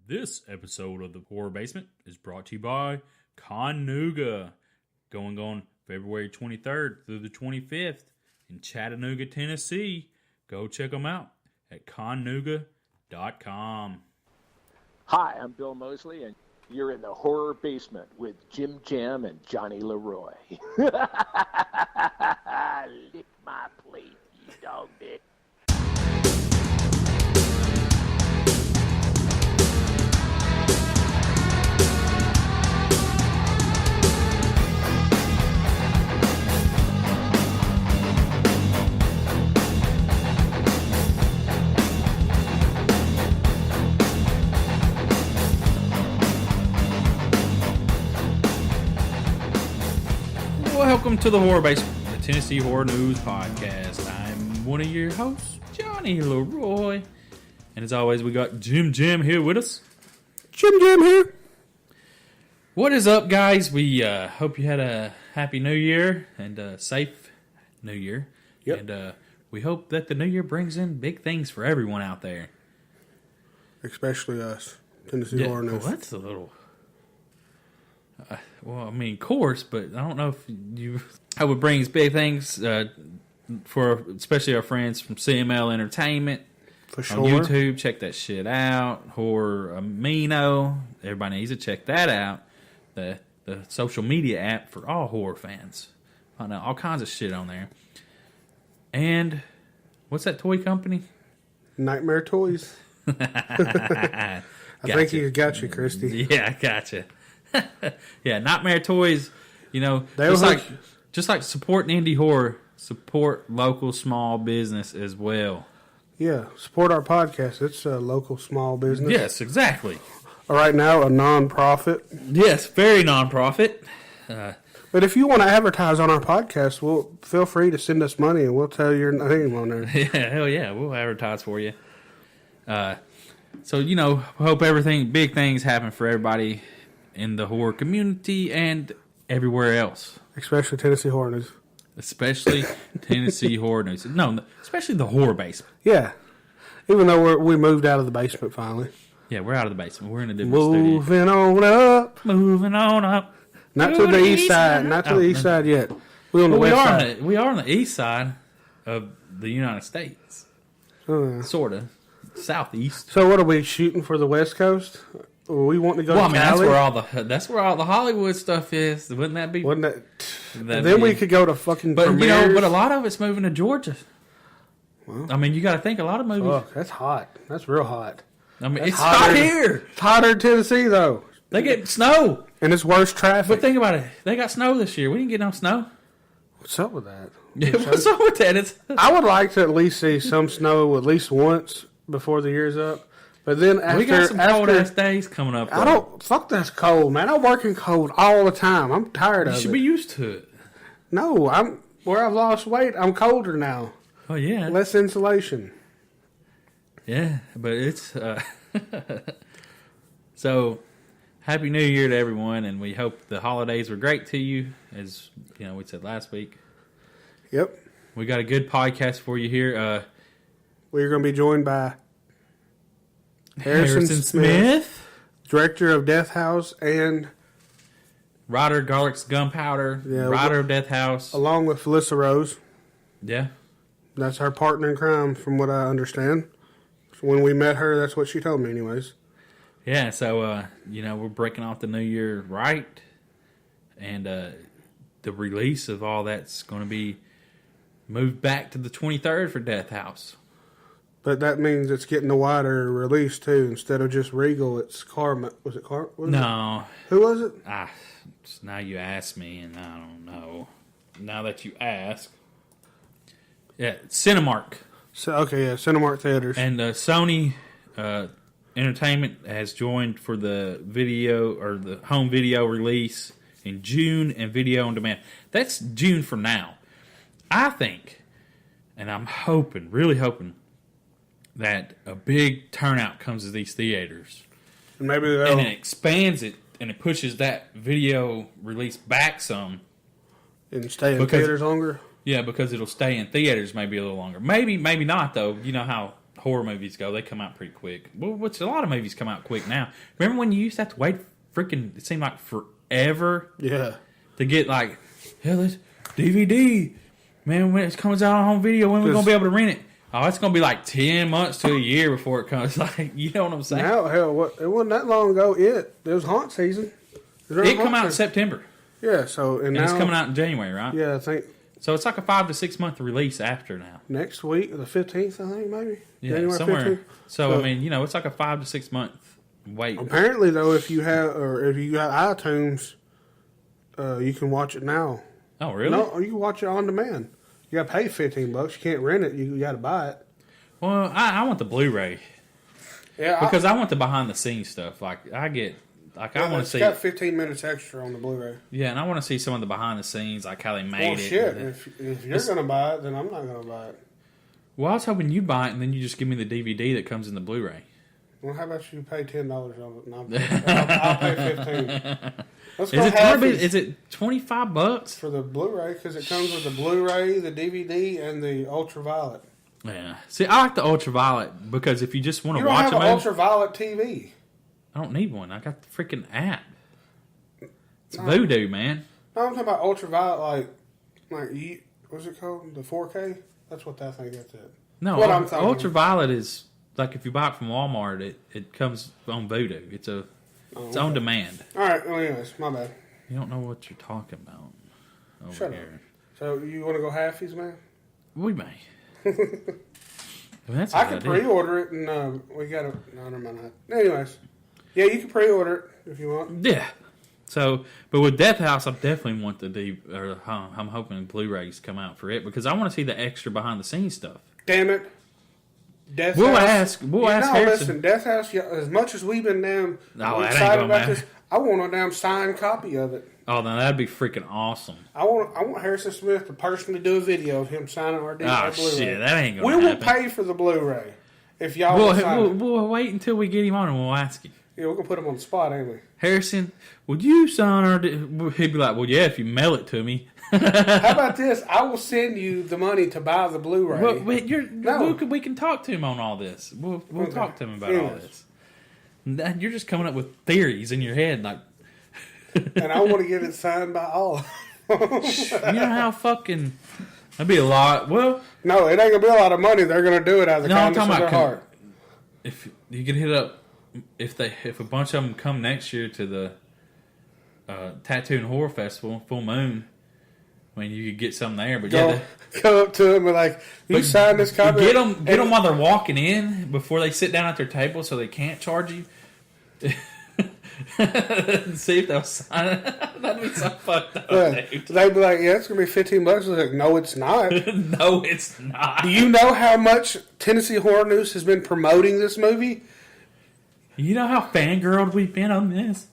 This episode of the Horror Basement is brought to you by Connuga, going on February 23rd through the 25th in Chattanooga, Tennessee. Go check them out at connuga.com. Hi, I'm Bill Mosley, and you're in the Horror Basement with Jim Jam and Johnny Leroy. Lick my plate, you dog dick. Welcome to the Horror Basement, the Tennessee Horror News Podcast. I'm one of your hosts, Johnny Leroy. And as always, we got Jim Jam here with us. Jim Jam here. What is up, guys? We hope you had a happy new year and a safe new year. Yep. And we hope that the new year brings in big things for everyone out there. Especially us, Tennessee Horror News. Well, that's a little... well, I mean, of course, but I don't know if you... I would bring big things for especially our friends from CML Entertainment. For sure. On YouTube, check that shit out. Horror Amino. Everybody needs to check that out. The social media app for all horror fans. I know, all kinds of shit on there. And what's that toy company? Nightmare Toys. I think he got you, Christy. Yeah, I got you. Yeah, Nightmare Toys, you know, just like supporting indie horror, support local small business as well. Yeah, support our podcast. It's a local small business. Yes, exactly. Right now, a non-profit. Yes, very non-profit. But if you want to advertise on our podcast, feel free to send us money and we'll tell your name on there. Yeah, hell yeah, we'll advertise for you. So, you know, hope big things happen for everybody in the horror community and everywhere else. Especially Tennessee Horror News. Especially Tennessee Horror News. No, especially the Horror Basement. Yeah. Even though we moved out of the basement finally. Yeah, we're out of the basement. We're in a different studio. Moving on up. Moving on up. Not to the east side. Not to the east side yet. We're on the west side. We are on the east side of the United States. Sort of. Southeast. So what are we shooting for the West Coast? We want to go to Cali? That's where all the Hollywood stuff is. Wouldn't that be? Wouldn't that? Then we could go to fucking But premieres. you know, but a lot of it's moving to Georgia. Well, I mean, you got to think a lot of movies. Oh, that's hot. That's real hot. I mean, it's hot here. It's hotter in Tennessee though. They get snow, and it's worse traffic. But think about it. They got snow this year. We didn't get no snow. What's up with that? What's up with that? I would like to at least see some snow at least once before the year's up. But then we got some cold ass days coming up. I don't. Fuck, that's cold, man. I work in cold all the time. I'm tired of it. You should be used to it. No, where I've lost weight. I'm colder now. Oh yeah, less insulation. Yeah, but it's so. Happy New Year to everyone, and we hope the holidays were great to you. As you know, we said last week. Yep, we got a good podcast for you here. We're going to be joined by Harrison Smith, director of Death House and writer Garlic's Gunpowder, writer of Death House, along with Felissa Rose. Yeah, that's our partner in crime, from what I understand. So when we met her, that's what she told me, anyways. Yeah, so you know, we're breaking off the new year right, and the release of all that's going to be moved back to the 23rd for Death House. But that means it's getting a wider release, too. Instead of just Regal, it's Karma. Was it Karma? No. Who was it? Now you ask me, and I don't know. Now that you ask. Yeah, Cinemark. Cinemark Theaters. And Sony Entertainment has joined for the video, or the home video release in June, and video on demand. That's June from now. I think, and I'm hoping, really hoping, that a big turnout comes to these theaters. And maybe and it expands it, and it pushes that video release back some. And stay in theaters longer? Yeah, because it'll stay in theaters maybe a little longer. Maybe not, though. You know how horror movies go, they come out pretty quick. Well, which a lot of movies come out quick now. Remember when you used to have to wait freaking, it seemed like forever to get like, hell, this DVD. Man, when it comes out on home video, when are we going to be able to rent it? Oh, it's going to be like 10 months to a year before it comes. Like, you know what I'm saying? Now, hell, it wasn't that long ago. It was haunt season. It come out in September. Yeah, so... And now, it's coming out in January, right? Yeah, I think... So it's like a 5 to 6 month release after now. Next week, the 15th, I think, maybe? Yeah, January somewhere. 15th. So, I mean, you know, it's like a 5 to 6 month wait. Apparently, though, if you got iTunes, you can watch it now. Oh, really? No, you can watch it on demand. You got to pay $15. You can't rent it. You got to buy it. Well, I want the Blu-ray. Yeah, because I want the behind the scenes stuff. Like I want to see. It's got 15 minutes extra on the Blu-ray. Yeah, and I want to see some of the behind the scenes, like how they made it. Shit! If you're gonna buy it, then I'm not gonna buy it. Well, I was hoping you'd buy it, and then you just give me the DVD that comes in the Blu-ray. Well, how about you pay $10 on it? I'll pay $15. Let's go Is it $25 for the Blu-ray? Because it comes with the Blu-ray, the DVD, and the ultraviolet. Yeah. See, I like the ultraviolet because if you just want to watch you don't have an ultraviolet TV. I don't need one. I got the freaking app. It's Voodoo, man. No, I'm talking about ultraviolet, what's it called? The 4K? That's what that thing gets at. No, ultraviolet is like if you buy it from Walmart, it comes on Voodoo. It's on demand. All right. Well, anyways, my bad. You don't know what you're talking about over Shut here. Up. So you want to go halfies, man? We may. I can pre-order it, and we got to... No, never mind that. Anyways. Yeah, you can pre-order it if you want. Yeah. So, but with Death House, I definitely want I'm hoping Blu-rays come out for it because I want to see the extra behind-the-scenes stuff. Damn it. Death We'll House. ask Harrison. Listen, Death House, as much as we've been excited about this, I want a damn signed copy of it. Oh, no, that'd be freaking awesome. I want Harrison Smith to personally do a video of him signing our Blu-ray. Shit, that ain't going to happen. We will pay for the Bluray if y'all will sign it. We'll wait until we get him on and we'll ask him. Yeah, we're going to put him on the spot, ain't we? Harrison, would you sign our... He'd be like, well, yeah, if you mail it to me. How about this? I will send you the money to buy the Blu-ray. Well, we can talk to him on all this. We'll talk to him about all this. You're just coming up with theories in your head, like... And I want to get it signed by all. You know how fucking... That'd be a lot. Well... No, it ain't going to be a lot of money. They're going to do it out of the kindness of their heart. If you could hit up... If a bunch of them come next year to the Tattoo and Horror Festival, Full Moon, I mean, you could get something there. But go up to them and like, you sign this copy. Get them while they're walking in before they sit down at their table, so they can't charge you. See if they'll sign it. That'd be so fucked up. Yeah. They'd be like, "Yeah, it's gonna be $15." I was like, "No, it's not." No, it's not. Do you know how much Tennessee Horror News has been promoting this movie? You know how fangirled we've been on this.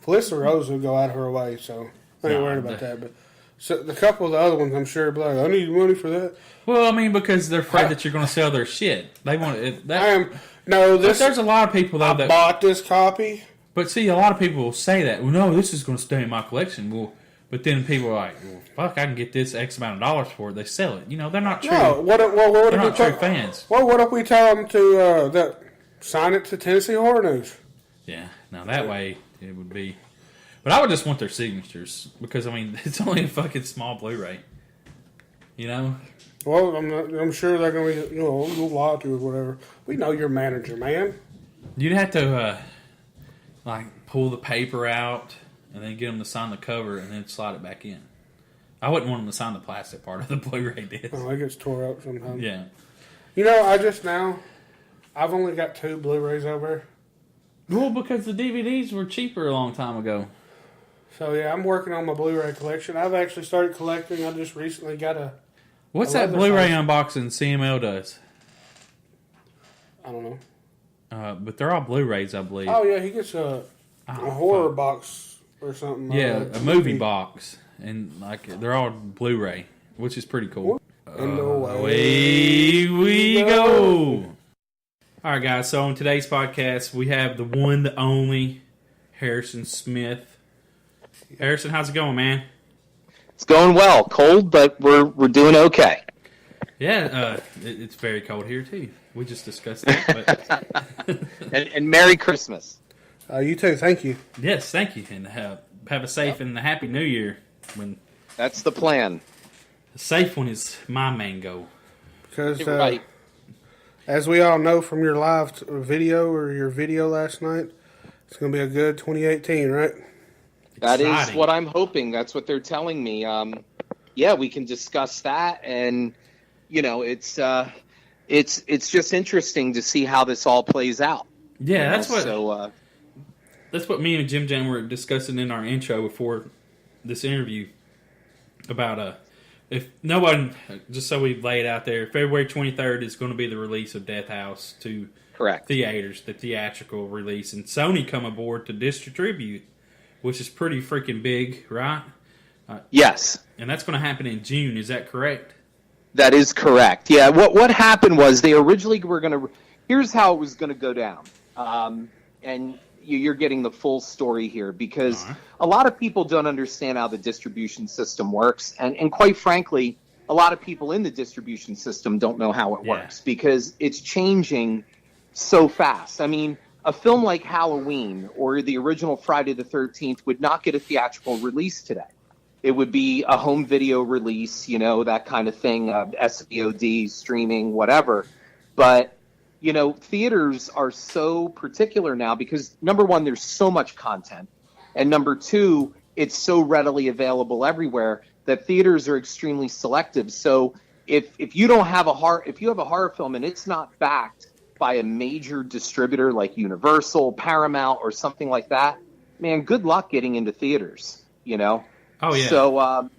Felissa Rose will go out of her way, so I ain't worried about that. But so the couple of the other ones, I'm sure, will be like, "I need money for that." Well, I mean, because they're afraid that you're going to sell their shit. They want it. There's a lot of people though that bought this copy. But see, a lot of people will say that. Well, no, this is going to stay in my collection. Well, but then people are like, well, fuck, I can get this X amount of dollars for it. They sell it. You know, they're not true. No, they're not true fans. Well, what if we tell them to sign it to Tennessee Horror News? Yeah, now that way it would be. But I would just want their signatures because I mean it's only a fucking small Blu-ray. You know. Well, I'm sure they're going to be we'll lie to or whatever. We know your manager, man. You'd have to pull the paper out and then get them to sign the cover and then slide it back in. I wouldn't want them to sign the plastic part of the Blu-ray disc. Oh, it gets tore up sometimes. Yeah. You know, I've only got 2 Blu-rays over. Well, because the DVDs were cheaper a long time ago. So, yeah, I'm working on my Blu-ray collection. I've actually started collecting. I just recently got a... What's that Blu-ray unboxing CML does? I don't know. But they're all Blu-rays, I believe. Oh, yeah, he gets a horror box or something. Yeah, a movie box. And, they're all Blu-ray, which is pretty cool. And away we go! All right, guys, so on today's podcast, we have the one, the only, Harrison Smith. Harrison, how's it going, man? It's going well. Cold, but we're doing okay. Yeah, it's very cold here, too. We just discussed that. But and Merry Christmas. You too. Thank you. yes, thank you, and have a safe and a happy New Year. When That's the plan. the safe one is my main goal. Because You're right. as we all know from your live video or your video last night, it's going to be a good 2018, right? That is Exciting. what I'm hoping. That's what they're telling me. Yeah, we can discuss that, and it's just interesting to see how this all plays out. Yeah, that's what. So, That's what me and Jim Jam were discussing in our intro before this interview about if no one, just so we lay it out there, February 23rd is going to be the release of Death House to correct. theaters, the theatrical release, and Sony come aboard to distribute, which is pretty freaking big, right? Yes, And that's going to happen in June. Is that correct? that is correct. Yeah, what happened was they originally were going to. Here's how it was going to go down, and you're getting the full story here because a lot of people don't understand how the distribution system works, and quite frankly, a lot of people in the distribution system don't know how it works because it's changing so fast. I mean, a film like Halloween or the original Friday the 13th would not get a theatrical release today. It would be a home video release, that kind of thing, SVOD, streaming, whatever. But theaters are so particular now because, number one, there's so much content. And number two, it's so readily available everywhere that theaters are extremely selective. So if you have a horror film and it's not backed by a major distributor like Universal, Paramount, or something like that, man, good luck getting into theaters, Oh, yeah. So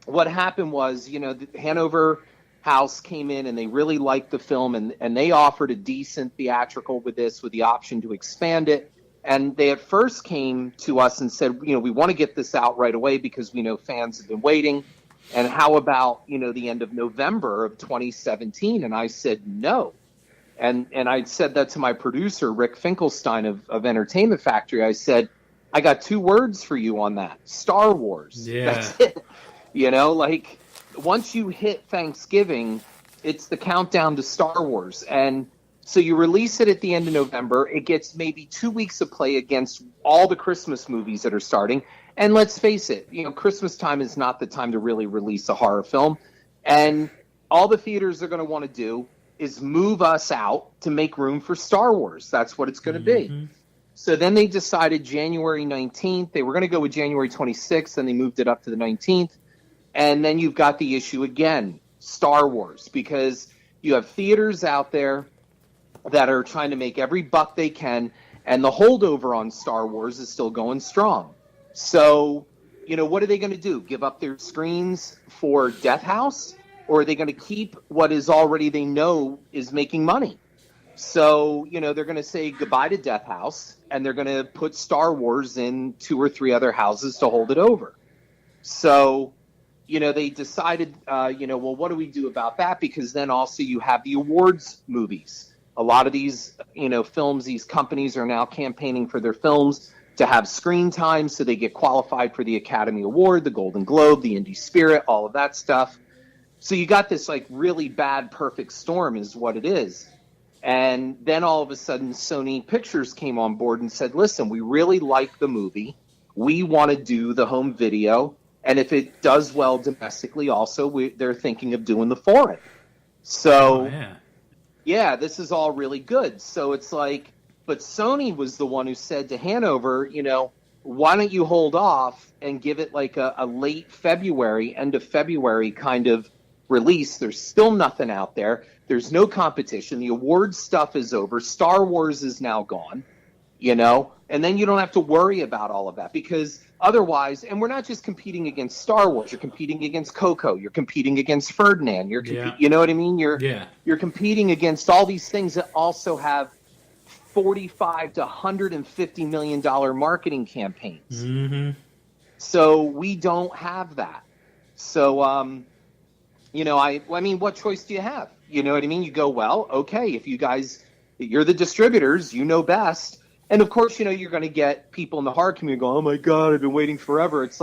what happened was, the Hanover House came in and they really liked the film and they offered a decent theatrical with this with the option to expand it. And they at first came to us and said, we want to get this out right away because we know fans have been waiting. And how about, the end of November of 2017? And I said, no. And I said that to my producer, Rick Finkelstein of Entertainment Factory. I said, I got two words for you on that. Star Wars. Yeah. That's it. Once you hit Thanksgiving, it's the countdown to Star Wars. And so you release it at the end of November. It gets maybe 2 weeks of play against all the Christmas movies that are starting. And let's face it, Christmas time is not the time to really release a horror film. And all the theaters are going to want to do is move us out to make room for Star Wars. That's what it's going to be. So then they decided January 19th. They were going to go with January 26th, and they moved it up to the 19th. And then you've got the issue again, Star Wars, because you have theaters out there that are trying to make every buck they can, and the holdover on Star Wars is still going strong. So, what are they going to do? Give up their screens for Death House? Or are they going to keep what is already they know is making money? So, they're going to say goodbye to Death House, and they're going to put Star Wars in 2 or 3 other houses to hold it over. So, they decided, well, what do we do about that? Because then also you have the awards movies. A lot of these, films, these companies are now campaigning for their films to have screen time so they get qualified for the Academy Award, the Golden Globe, the Indie Spirit, all of that stuff. So you got this really bad perfect storm is what it is. And then all of a sudden Sony Pictures came on board and said, listen, we really like the movie. We want to do the home video. And if it does well domestically also, they're thinking of doing the foreign. So, yeah, this is all really good. So it's but Sony was the one who said to Hanover, why don't you hold off and give it a late February, end of February kind of release. There's still nothing out there. There's no competition. The awards stuff is over. Star Wars is now gone, and then you don't have to worry about all of that because otherwise, and we're not just competing against Star Wars, you're competing against Coco, you're competing against Ferdinand, you know what I mean? You're competing against all these things that also have $45 to $150 million marketing campaigns. Mm-hmm. So we don't have that. So, I mean, what choice do you have? You know what I mean? You go, well, okay, if you're the distributors, you know best. And of course, you're going to get people in the horror community go, oh my God, I've been waiting forever. It's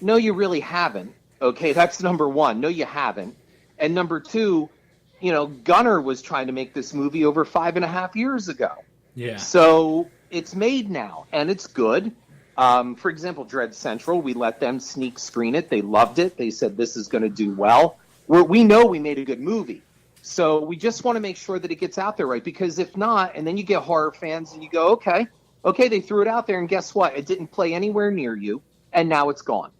no, you really haven't. Okay, that's number one. No, you haven't. And number two, Gunnar was trying to make this movie over 5.5 years ago. Yeah. So it's made now, and it's good. For example, Dread Central, we let them sneak screen it. They loved it. They said this is going to do well. We know we made a good movie. So we just want to make sure that it gets out there right, because if not, and then you get horror fans and you go, okay, they threw it out there, and guess what? It didn't play anywhere near you, and now it's gone.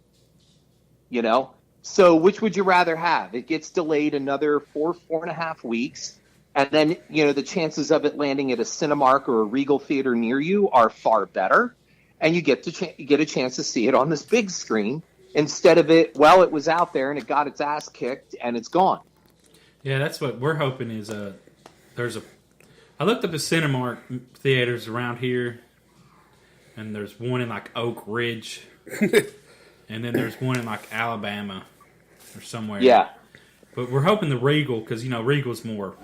So which would you rather have? It gets delayed another 4.5 weeks, and then, the chances of it landing at a Cinemark or a Regal theater near you are far better, and you get a chance to see it on this big screen instead of it was out there and it got its ass kicked and it's gone. Yeah, that's what we're hoping is I looked up the Cinemark theaters around here, and there's one in like Oak Ridge, and then there's one in like Alabama or somewhere. Yeah. But we're hoping the Regal, because Regal's more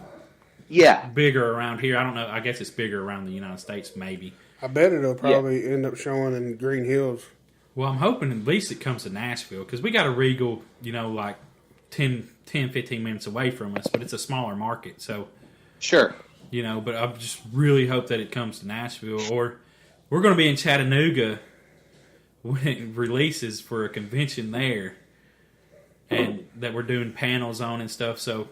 bigger around here. I don't know. I guess it's bigger around the United States, maybe. I bet it'll probably end up showing in Green Hills. Well, I'm hoping at least it comes to Nashville, because we got a Regal, like 10, 15 minutes away from us, but it's a smaller market. So, sure. But I just really hope that it comes to Nashville, or we're going to be in Chattanooga when it releases for a convention there, and that we're doing panels on and stuff. So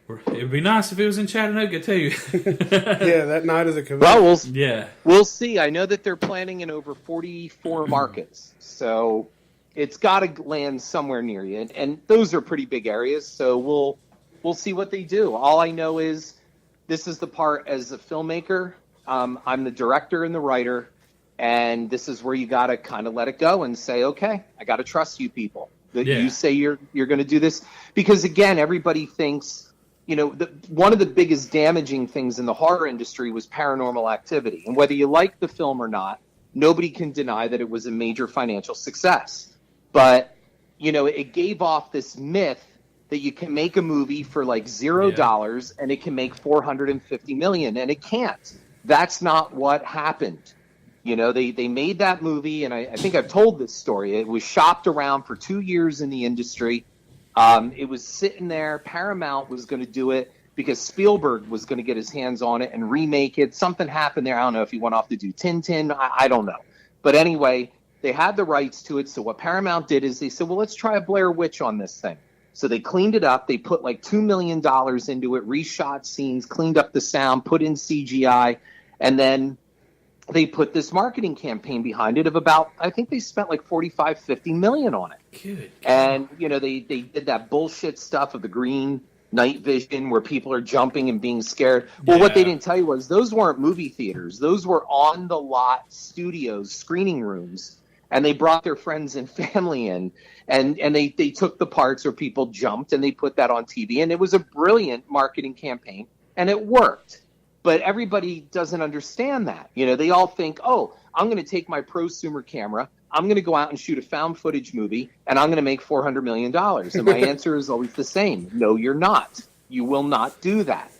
it would be nice if it was in Chattanooga too. Yeah, that night is a convention. Well, we'll see. I know that they're planning in over 44 markets, so it's got to land somewhere near you, and those are pretty big areas. So we'll see what they do. All I know is this is the part as a filmmaker. I'm the director and the writer, and this is where you got to kind of let it go and say, okay, I got to trust you people. That you say you're going to do this, because again, everybody thinks, one of the biggest damaging things in the horror industry was Paranormal Activity, and whether you like the film or not, nobody can deny that it was a major financial success. But it gave off this myth that you can make a movie for like $0 and it can make $450 million, and it can't. That's not what happened. They made that movie, and I think I've told this story. It was shopped around for 2 years in the industry. It was sitting there. Paramount was going to do it because Spielberg was going to get his hands on it and remake it. Something happened there. I don't know if he went off to do Tintin. I don't know. But anyway, they had the rights to it. So what Paramount did is they said, well, let's try a Blair Witch on this thing. So they cleaned it up. They put like $2 million into it, reshot scenes, cleaned up the sound, put in CGI, and then they put this marketing campaign behind it of about, I think they spent like 45, 50 million on it. Good. And, they did that bullshit stuff of the green night vision where people are jumping and being scared. Well, what they didn't tell you was those weren't movie theaters. Those were on the lot studios, screening rooms. And they brought their friends and family in, and they took the parts where people jumped and they put that on TV. And it was a brilliant marketing campaign, and it worked. But everybody doesn't understand that. They all think, oh, I'm going to take my prosumer camera, I'm going to go out and shoot a found footage movie, and I'm going to make $400 million. And my answer is always the same. No, you're not. You will not do that.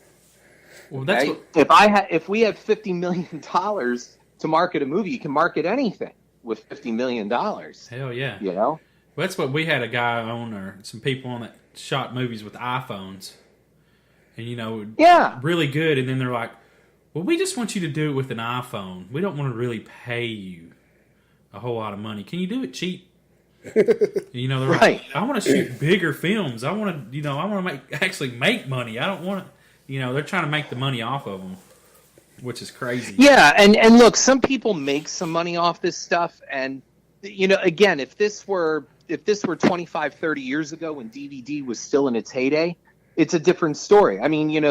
Well, that's okay? If we had $50 million to market a movie, you can market anything with $50 million. Hell yeah. Well, that's what we had a guy on, or some people on that shot movies with iPhones. And, really good. And then they're like, well, we just want you to do it with an iPhone. We don't want to really pay you a whole lot of money. Can you do it cheap? They're right. Like, I want to shoot bigger films. I want to, actually make money. I don't want to, they're trying to make the money off of them, which is crazy. Yeah. And look, some people make some money off this stuff. And, again, if this were 25, 30 years ago when DVD was still in its heyday, it's a different story. I mean,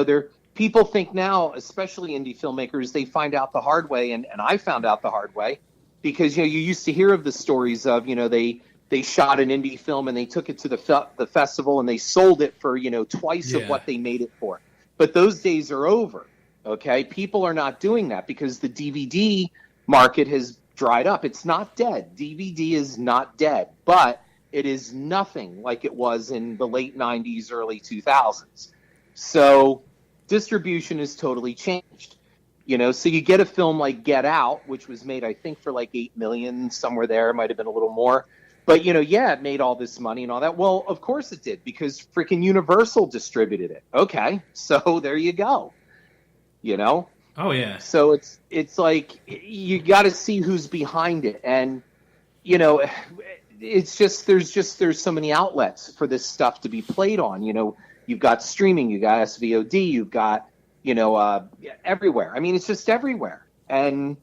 people think now, especially indie filmmakers, they find out the hard way, and I found out the hard way because you used to hear of the stories of they shot an indie film and they took it to the festival and they sold it for twice of what they made it for. But those days are over. Okay, people are not doing that because the DVD market has dried up. It's not dead. DVD is not dead, but it is nothing like it was in the late 90s, early 2000s. So distribution has totally changed. So you get a film like Get Out, which was made, I think, for like $8 million, somewhere there. It might have been a little more. But, yeah, it made all this money and all that. Well, of course it did, because freaking Universal distributed it. Okay, so there you go. Oh yeah. So it's like you got to see who's behind it, and it's just there's so many outlets for this stuff to be played on. You've got streaming, you got SVOD, you've got everywhere. I mean, it's just everywhere, and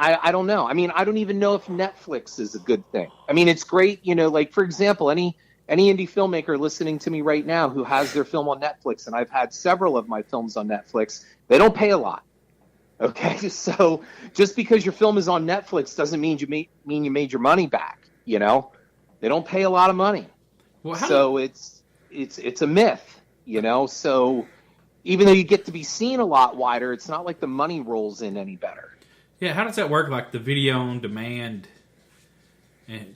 I don't know. I mean, I don't even know if Netflix is a good thing. I mean, it's great, like, for example, any indie filmmaker listening to me right now who has their film on Netflix, and I've had several of my films on Netflix, they don't pay a lot. Okay, so just because your film is on Netflix doesn't mean you made your money back. They don't pay a lot of money. Well, so it's a myth. So even though you get to be seen a lot wider, it's not like the money rolls in any better. Yeah, how does that work? Like the video on demand,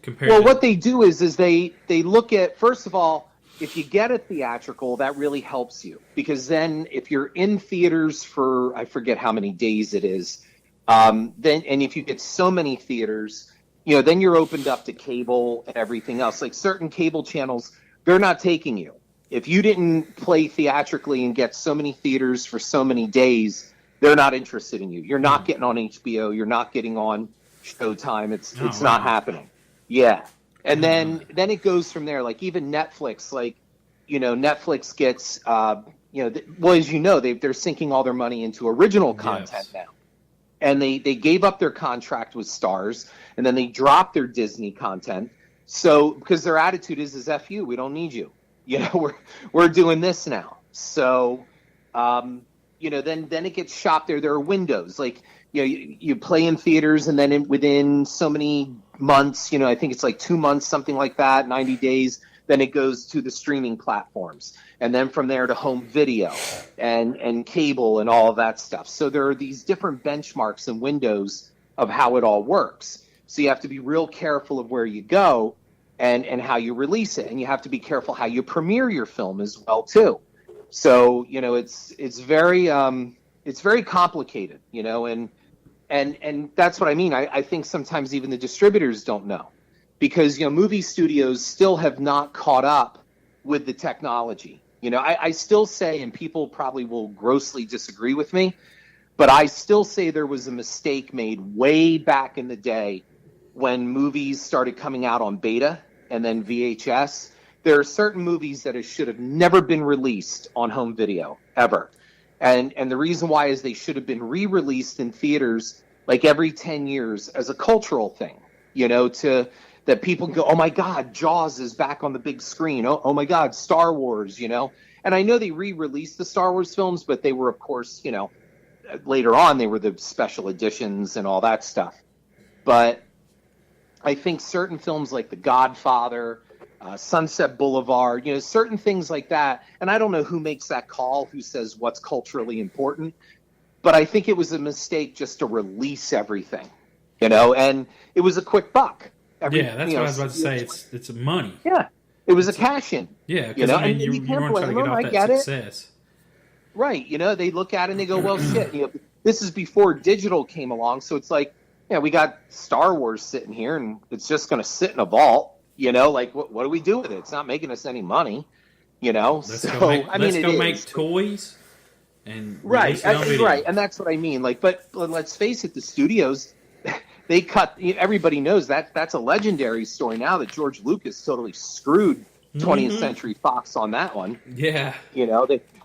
compared. Well, what they do is they look at, first of all, if you get a theatrical, that really helps you, because then if you're in theaters for, I forget how many days it is, and if you get so many theaters, then you're opened up to cable and everything else. Like certain cable channels, they're not taking you. If you didn't play theatrically and get so many theaters for so many days, they're not interested in you. You're not getting on HBO. You're not getting on Showtime. It's not happening. Yeah. And then it goes from there. Like even Netflix, Netflix gets, as you know, they're sinking all their money into original content now. And they gave up their contract with Starz, and then they dropped their Disney content. So because their attitude is F you, we don't need you. We're doing this now. So, then it gets shopped there. There are windows. Like, you play in theaters, and then within so many months, I think it's like 2 months, something like that, 90 days, then it goes to the streaming platforms. And then from there to home video and cable and all of that stuff. So there are these different benchmarks and windows of how it all works. So you have to be real careful of where you go and how you release it. And you have to be careful how you premiere your film as well, too. So, it's very complicated, and that's what I mean. I think sometimes even the distributors don't know, because, movie studios still have not caught up with the technology. I still say, and people probably will grossly disagree with me, but I still say there was a mistake made way back in the day when movies started coming out on beta and then VHS. There are certain movies that should have never been released on home video, ever. And the reason why is they should have been re-released in theaters like every 10 years as a cultural thing, that people go, oh my God, Jaws is back on the big screen. Oh my God, Star Wars, And I know they re-released the Star Wars films, but they were, of course, later on, they were the special editions and all that stuff. But I think certain films like The Godfather, Sunset Boulevard, certain things like that. And I don't know who makes that call, who says what's culturally important, but I think it was a mistake just to release everything, and it was a quick buck. That's what I was about to say. It's money. Yeah, it was a cash in. Yeah, because you want to try to get off that success. Right. They look at it and they go, well, shit, this is before digital came along. So it's like, we got Star Wars sitting here and it's just going to sit in a vault. Like what do we do with it? It's not making us any money, Let's go make toys and right, and that's what I mean. Like, but let's face it, the studios, they cut. Everybody knows that's a legendary story now that George Lucas totally screwed 20th Century Fox on that one. Yeah,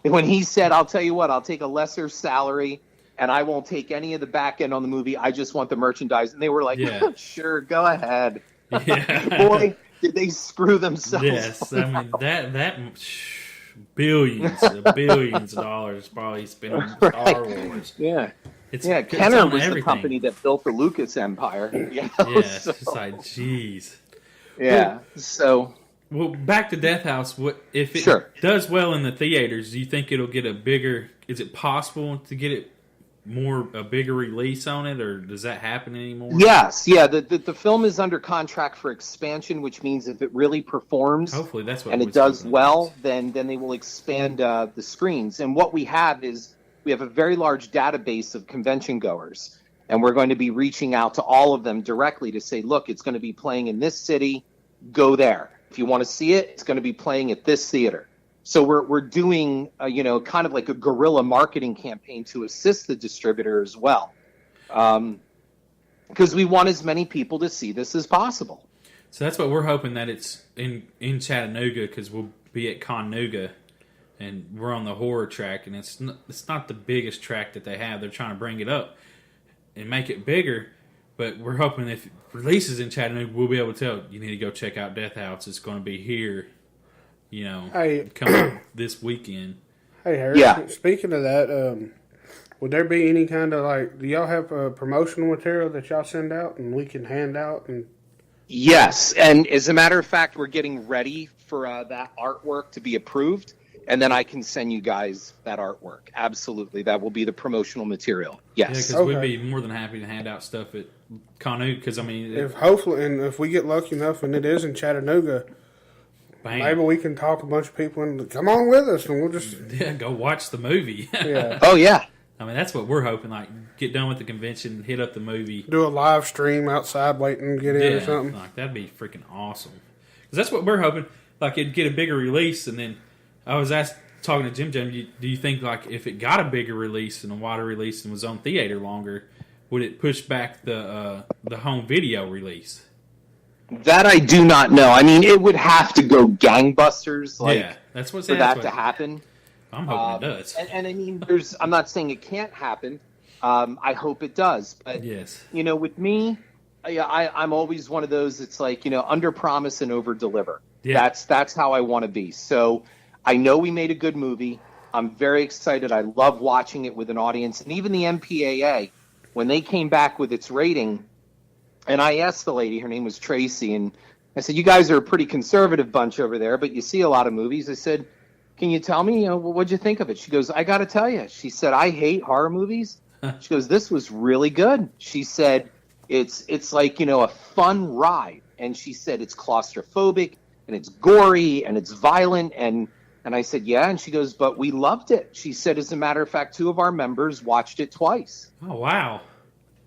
when he said, "I'll tell you what, I'll take a lesser salary." And I won't take any of the back end on the movie. I just want the merchandise. And they were like, sure, go ahead. Yeah. Boy, did they screw themselves. Yes, I mean that billions of dollars probably spent on Star Wars. Yeah. Kenner was the company that built the Lucas Empire. It's like, jeez. Yeah. Well, back to Death House. What if it does well in the theaters? Do you think it'll get a bigger? Is it possible to get it a bigger release on it, or does that happen anymore? Yes, the film is under contract for expansion, which means if it really performs, hopefully that's what, and it does well, then they will expand the screens. And what we have is we have a very large database of convention goers, and we're going to be reaching out to all of them directly to say, look, it's going to be playing in this city go there. If you want to see it, it's going to be playing at this theater. So we're doing, kind of like a guerrilla marketing campaign to assist the distributor as well. Because we want as many people to see this as possible. So that's what we're hoping, that it's in Chattanooga, because we'll be at Connooga, and we're on the horror track, and it's not the biggest track that they have. They're trying to bring it up and make it bigger, but we're hoping if it releases in Chattanooga, we'll be able to tell, you need to go check out Death House. It's going to be here, coming this weekend. Hey, Harry, speaking of that, would there be any kind of, do y'all have promotional material that y'all send out and we can hand out? And Yes, and as a matter of fact, we're getting ready for that artwork to be approved, and then I can send you guys that artwork. Absolutely, that will be the promotional material. Yes, because we'd be more than happy to hand out stuff at Connooga. Because if we get lucky enough and it is in Chattanooga, maybe we can talk a bunch of people and come on with us, and we'll just go watch the movie. Yeah. Oh yeah. I mean, that's what we're hoping. Like, get done with the convention, hit up the movie, do a live stream outside, waiting to get in or something. Like, that'd be freaking awesome. Because that's what we're hoping. Like, it'd get a bigger release, and then I was talking to Jim. Do you think, like, if it got a bigger release and a wider release and was on theater longer, would it push back the home video release? That I do not know. I mean, it would have to go gangbusters, that's what's for that to happen. I'm hoping it does. And I mean, I'm not saying it can't happen. I hope it does. But, yes. With me, I'm always one of those, it's like, under promise and over deliver. Yeah. That's how I want to be. So I know we made a good movie. I'm very excited. I love watching it with an audience. And even the MPAA, when they came back with its rating, and I asked the lady, her name was Tracy, and I said, you guys are a pretty conservative bunch over there, but you see a lot of movies. I said, can you tell me, what'd you think of it? She goes, I got to tell you. She said, I hate horror movies. She goes, this was really good. She said, it's like, a fun ride. And she said, it's claustrophobic, and it's gory, and it's violent. And I said, yeah. And she goes, but we loved it. She said, as a matter of fact, 2 of our members watched it twice. Oh, wow.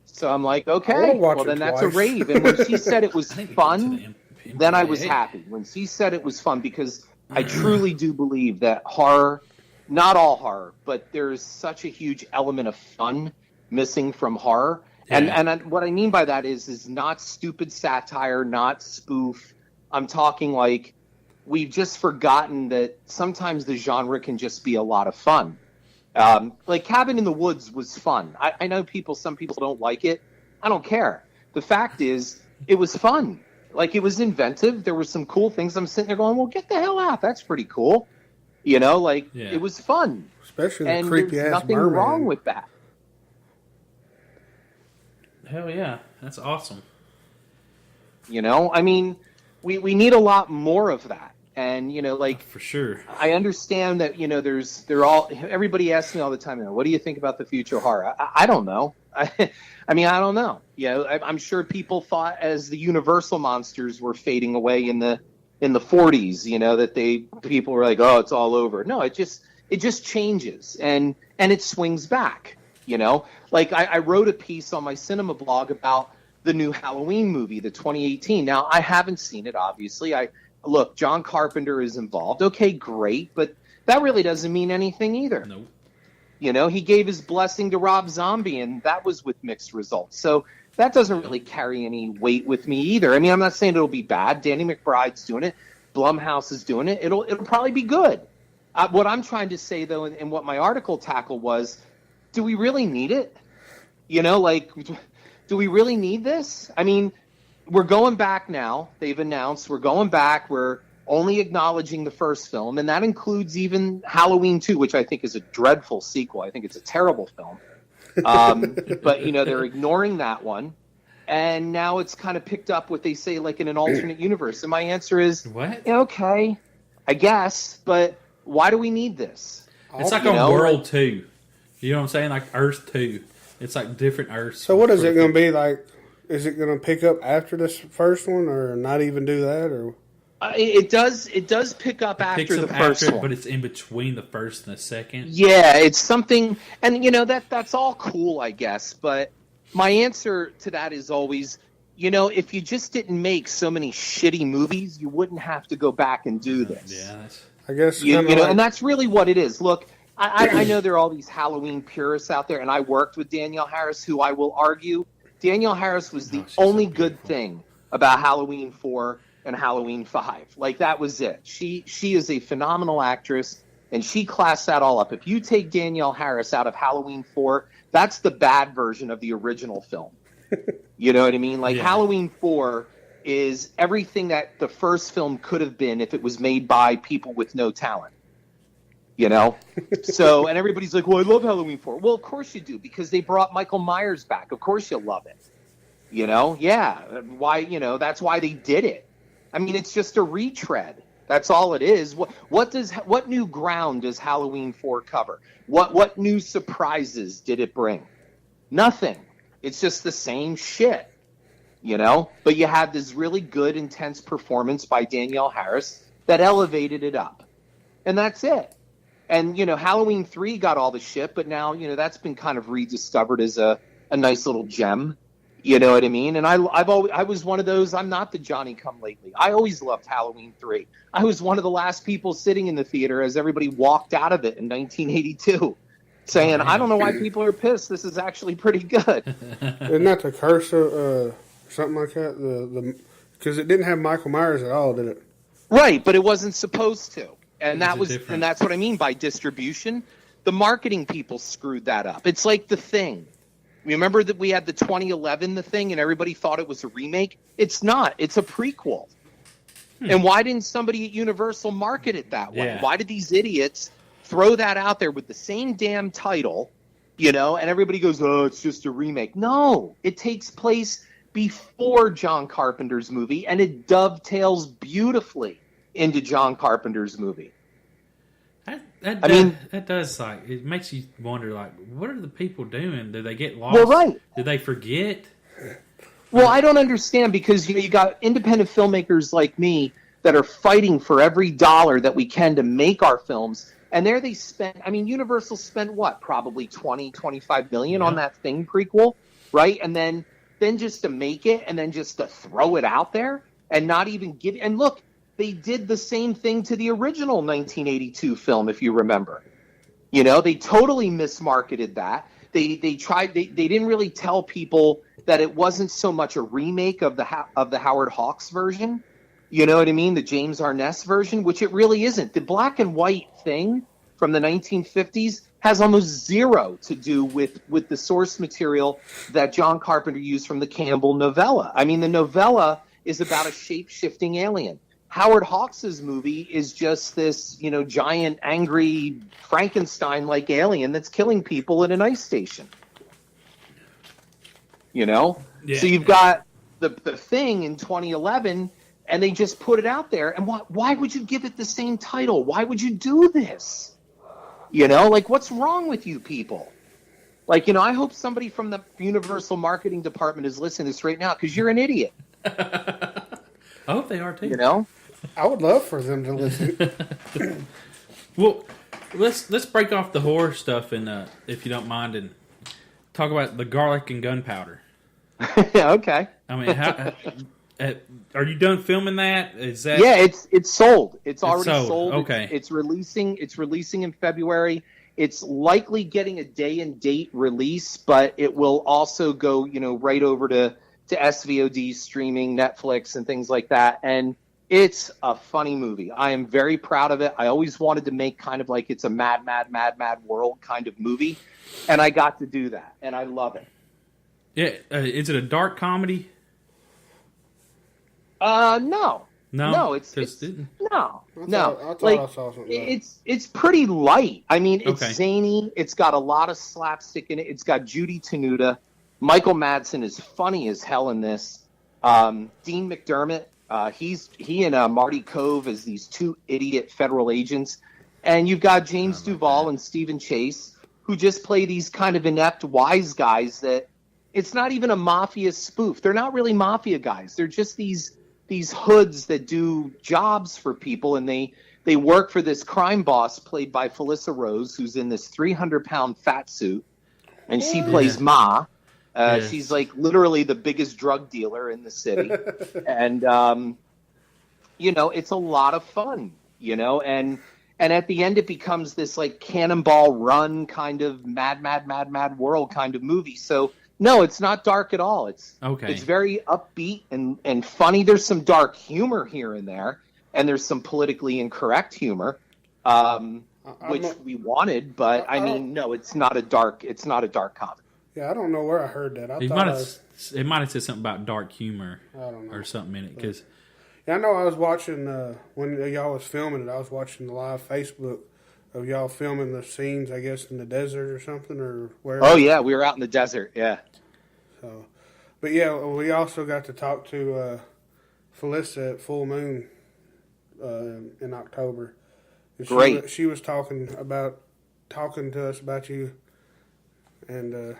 So I'm like, okay, well, then that's a rave. And when she said it was fun, then I was happy. When she said it was fun, because I truly do believe that horror, not all horror, but there's such a huge element of fun missing from horror. Yeah. And what I mean by that is not stupid satire, not spoof. I'm talking like we've just forgotten that sometimes the genre can just be a lot of fun. Like Cabin in the Woods was fun. I know some people don't like it. I don't care. The fact is, it was fun. Like, it was inventive. There were some cool things. I'm sitting there going, well, get the hell out. That's pretty cool. It was fun. Especially the creepy ass nothing merman. Wrong with that. Hell yeah. That's awesome. I mean, we need a lot more of that. And, for sure. I understand that, everybody asks me all the time, what do you think about the future of horror? I don't know. I mean, I don't know. I'm sure people thought as the Universal monsters were fading away in the 40s, that people were like, oh, it's all over. No, it just changes and it swings back, Like I wrote a piece on my cinema blog about the new Halloween movie, the 2018. Now, I haven't seen it, obviously. Look, John Carpenter is involved. Okay, great, but that really doesn't mean anything either. Nope. He gave his blessing to Rob Zombie, and that was with mixed results. So that doesn't really carry any weight with me either. I mean, I'm not saying it'll be bad. Danny McBride's doing it. Blumhouse is doing it. It'll probably be good. What I'm trying to say, though, and what my article tackled was, do we really need it? Do we really need this? I mean, we're going back now. They've announced we're going back. We're only acknowledging the first film, and that includes even Halloween 2, which I think is a dreadful sequel. I think it's a terrible film. But, they're ignoring that one. And now it's kind of picked up what they say, like in an alternate universe. And my answer is, what? Okay, I guess, but why do we need this? It's like a World 2. You know what I'm saying? Like Earth 2. It's like different Earths. So what is it going to be like? Is it going to pick up after this first one or not even do that? Or It does pick up after the first one. But it's in between the first and the second. Yeah, it's something, and that's all cool, I guess. But my answer to that is always, if you just didn't make so many shitty movies, you wouldn't have to go back and do this. Yeah, I guess and that's really what it is. Look, I know there are all these Halloween purists out there, and I worked with Danielle Harris, who I will argue Danielle Harris was the only good thing about Halloween 4 and Halloween 5. Like, that was it. She is a phenomenal actress, and she classed that all up. If you take Danielle Harris out of Halloween 4, that's the bad version of the original film. You know what I mean? Like, Halloween 4 is everything that the first film could have been if it was made by people with no talent. So, and everybody's like, well, I love Halloween 4. Well, of course you do, because they brought Michael Myers back. Of course you'll love it. Yeah. Why, that's why they did it. I mean, it's just a retread. That's all it is. What new ground does Halloween 4 cover? What new surprises did it bring? Nothing. It's just the same shit, But you had this really good, intense performance by Danielle Harris that elevated it up. And that's it. And, Halloween 3 got all the shit, but now, that's been kind of rediscovered as a nice little gem. You know what I mean? And I was one of those. I'm not the Johnny come lately. I always loved Halloween 3. I was one of the last people sitting in the theater as everybody walked out of it in 1982 saying, I don't know why people are pissed. This is actually pretty good. Isn't that the curse of something like that? Because it didn't have Michael Myers at all, did it? Right, but it wasn't supposed to. And that's what I mean by distribution. The marketing people screwed that up. It's like The Thing. Remember that we had the 2011 The Thing and everybody thought it was a remake? It's not. It's a prequel. And why didn't somebody at Universal market it that way? Yeah. Why did these idiots throw that out there with the same damn title, and everybody goes, oh, it's just a remake. No, it takes place before John Carpenter's movie, and it dovetails beautifully into John Carpenter's movie. That does, like, it makes you wonder, like, what are the people doing? Do they get lost? Well, right. Did they forget? Well, I don't understand, because you got independent filmmakers like me that are fighting for every dollar that we can to make our films. And there they spent, Universal spent what? Probably 20, 25 million on that Thing prequel, right? And then just to make it and then just to throw it out there and not even give. And look, they did the same thing to the original 1982 film, if you remember. They totally mismarketed that. They didn't really tell people that it wasn't so much a remake of the Howard Hawks version. You know what I mean? The James Arness version, which it really isn't. The black and white Thing from the 1950s has almost zero to do with the source material that John Carpenter used from the Campbell novella. The novella is about a shape-shifting alien. Howard Hawks' movie is just this, giant, angry, Frankenstein-like alien that's killing people in an ice station. Yeah. So you've got the Thing in 2011, and they just put it out there. And why would you give it the same title? Why would you do this? What's wrong with you people? I hope somebody from the Universal marketing department is listening to this right now, because you're an idiot. I hope they are too. I would love for them to listen. Well, let's break off the horror stuff and if you don't mind, and talk about the garlic and gunpowder. Yeah, okay. How are you done filming that? Is that? Yeah, it's sold. It's already sold. Okay. It's releasing. It's releasing in February. It's likely getting a day and date release, but it will also go, right over to SVOD streaming, Netflix, and things like that. And it's a funny movie. I am very proud of it. I always wanted to make kind of like it's a mad world kind of movie, and I got to do that, and I love it. Yeah, is it a dark comedy? No. I thought I saw something. It's pretty light. It's Okay. zany. It's got a lot of slapstick in it. It's got Judy Tenuta. Michael Madsen is funny as hell in this. Dean McDermott. He and Marty Cove as these two idiot federal agents, and you've got James Duvall and Stephen Chase, who just play these kind of inept wise guys that it's not even a mafia spoof. They're not really mafia guys. They're just these hoods that do jobs for people, and they work for this crime boss played by Felissa Rose, who's in this 300-pound fat suit, and she plays Ma. Yes. She's like literally the biggest drug dealer in the city. And, it's a lot of fun, and at the end it becomes this like Cannonball Run kind of mad world kind of movie. So no, it's not dark at all. It's very upbeat and funny. There's some dark humor here and there, and there's some politically incorrect humor, which we wanted, but no, it's not a dark comedy. Yeah, I don't know where I heard that. It might have said something about dark humor or something in it. Cause, I know I was watching, when y'all was filming it, I was watching the live Facebook of y'all filming the scenes, I guess, in the desert or something, or where. Oh, yeah, we were out in the desert, yeah. So, but yeah, we also got to talk to Felissa at Full Moon in October. And Great. She was talking to us about you, and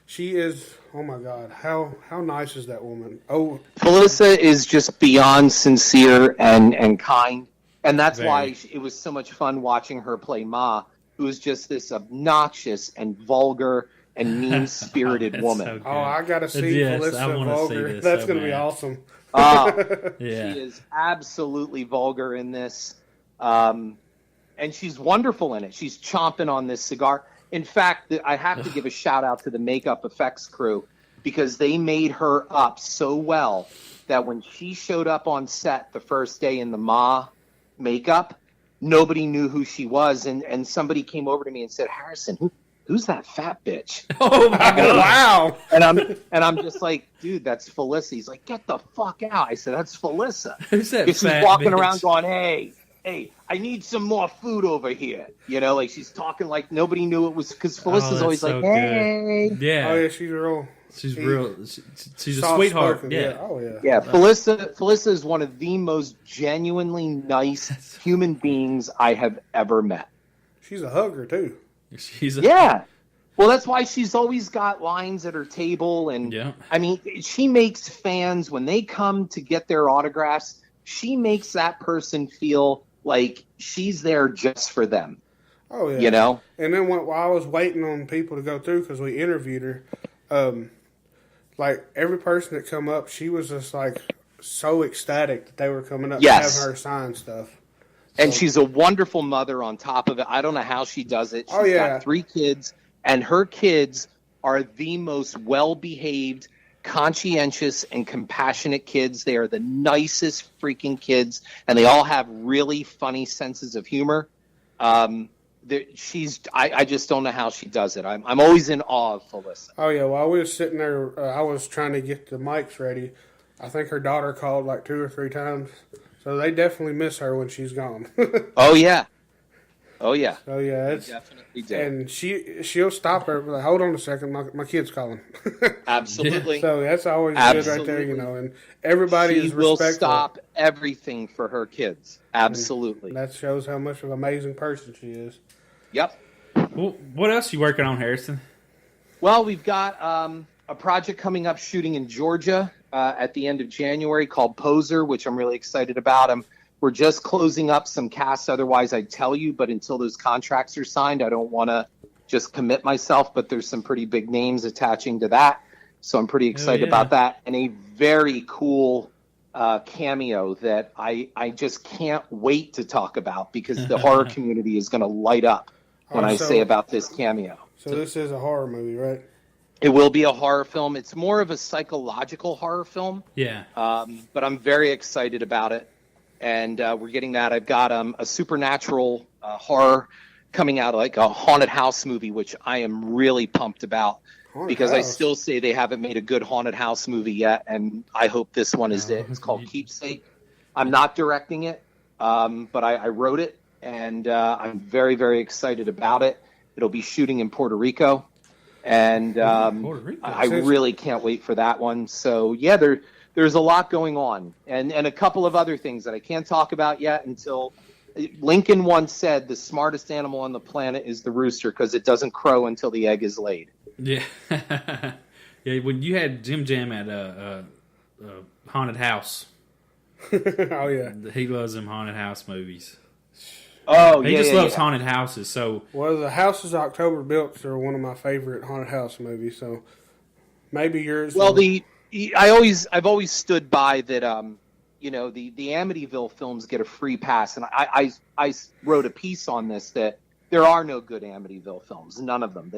she is, oh my God, how nice is that woman? Oh, Felissa is just beyond sincere and kind, and that's why it was so much fun watching her play Ma, who is just this obnoxious and vulgar and mean-spirited woman. So I gotta see Felissa vulgar. That's gonna be awesome. She is absolutely vulgar in this, and she's wonderful in it. She's chomping on this cigar. In fact, I have to give a shout out to the makeup effects crew, because they made her up so well that when she showed up on set the first day in the Ma makeup, nobody knew who she was, and somebody came over to me and said, "Harrison, who's that fat bitch?" Oh my God! Wow! And I'm just like, dude, that's Felissa. He's like, get the fuck out! I said, that's Felissa. Who's that? She's walking around going, hey, I need some more food over here. Like she's talking like nobody knew it was, because Felissa's always so like, hey. good. Yeah. Oh yeah, she's real. She's a sweetheart. Yeah. Oh yeah. Yeah, Felissa is one of the most genuinely nice human beings I have ever met. She's a hugger too. Yeah. Well, that's why she's always got lines at her table, and I mean, she makes fans, when they come to get their autographs, she makes that person feel like she's there just for them. Oh yeah. And then while I was waiting on people to go through, because we interviewed her, like every person that come up, she was just like so ecstatic that they were coming up and having her sign stuff. And she's a wonderful mother on top of it. I don't know how she does it. She's got 3 kids, and her kids are the most well-behaved, conscientious, and compassionate kids. They are the nicest freaking kids, and they all have really funny senses of humor. I just don't know how she does it. I'm always in awe of Felissa. Oh yeah, while we were sitting there, I was trying to get the mics ready. I think her daughter called like 2 or 3 times. So they definitely miss her when she's gone. Oh yeah. Oh yeah. Oh yeah, it's definitely do. And she'll stop her, like, hold on a second, my kid's calling. Absolutely. So that's always good right there, and everybody is respectful. She will stop everything for her kids. Absolutely. And that shows how much of an amazing person she is. Yep. Well, what else are you working on, Harrison? Well, we've got a project coming up shooting in Georgia at the end of January called Poser, which I'm really excited about. We're just closing up some casts. Otherwise, I'd tell you, but until those contracts are signed, I don't want to just commit myself. But there's some pretty big names attaching to that. So I'm pretty excited about that. And a very cool cameo that I just can't wait to talk about, because the horror community is going to light up when I say about this cameo. So this is a horror movie, right? It will be a horror film. It's more of a psychological horror film. Yeah. But I'm very excited about it. And we're getting that. I've got a supernatural horror coming out, like a haunted house movie, which I am really pumped about. I still say they haven't made a good haunted house movie yet, and I hope this one is it. It's called Keepsake. I'm not directing it, but I wrote it, and I'm very, very excited about it. It'll be shooting in Puerto Rico, and I really can't wait for that one. So, yeah, there's a lot going on, and a couple of other things that I can't talk about yet until Lincoln once said the smartest animal on the planet is the rooster, because it doesn't crow until the egg is laid. Yeah. Yeah, when you had Jim Jam at Haunted House. Oh, yeah. He loves them haunted house movies. Oh, he just loves haunted houses. So, well, the Houses October Built are one of my favorite haunted house movies. So Maybe yours. Well, I've always stood by that. You know, the Amityville films get a free pass, and I wrote a piece on this that there are no good Amityville films, none of them.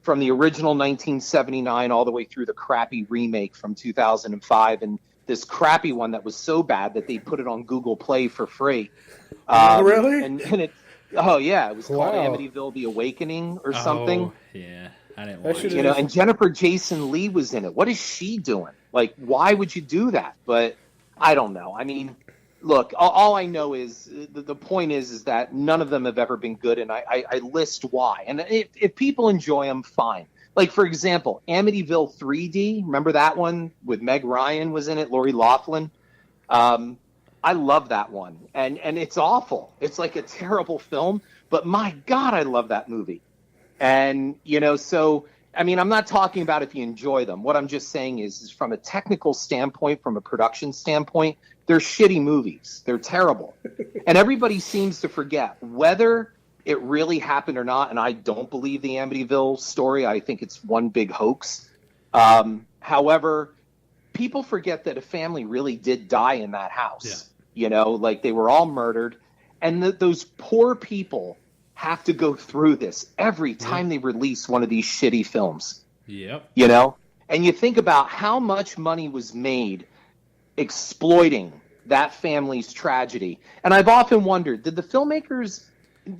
From the original 1979 all the way through the crappy remake from 2005, and this crappy one that was so bad that they put it on Google Play for free. Really? And it, oh yeah, it was called Amityville: The Awakening or something. Oh, yeah, I didn't watch it. You know, and Jennifer Jason Leigh was in it. What is she doing? Like, why would you do that? But I don't know. I mean, look, all I know is the point is that none of them have ever been good, and I list why. And if people enjoy them, fine. Like, for example, Amityville 3D, remember that one with Meg Ryan was in it, Lori Loughlin? I love that one. And it's awful. It's like a terrible film, but my God, I love that movie. And, you know, so, I mean, I'm not talking about if you enjoy them. What I'm just saying is from a technical standpoint, from a production standpoint, they're shitty movies. They're terrible. And everybody seems to forget whether it really happened or not. And I don't believe the Amityville story. I think it's one big hoax. However, people forget that a family really did die in that house. Yeah. You know, like they were all murdered. And those poor people have to go through this every time they release one of these shitty films. Yep. You know? And you think about how much money was made exploiting that family's tragedy. And I've often wondered, did the filmmakers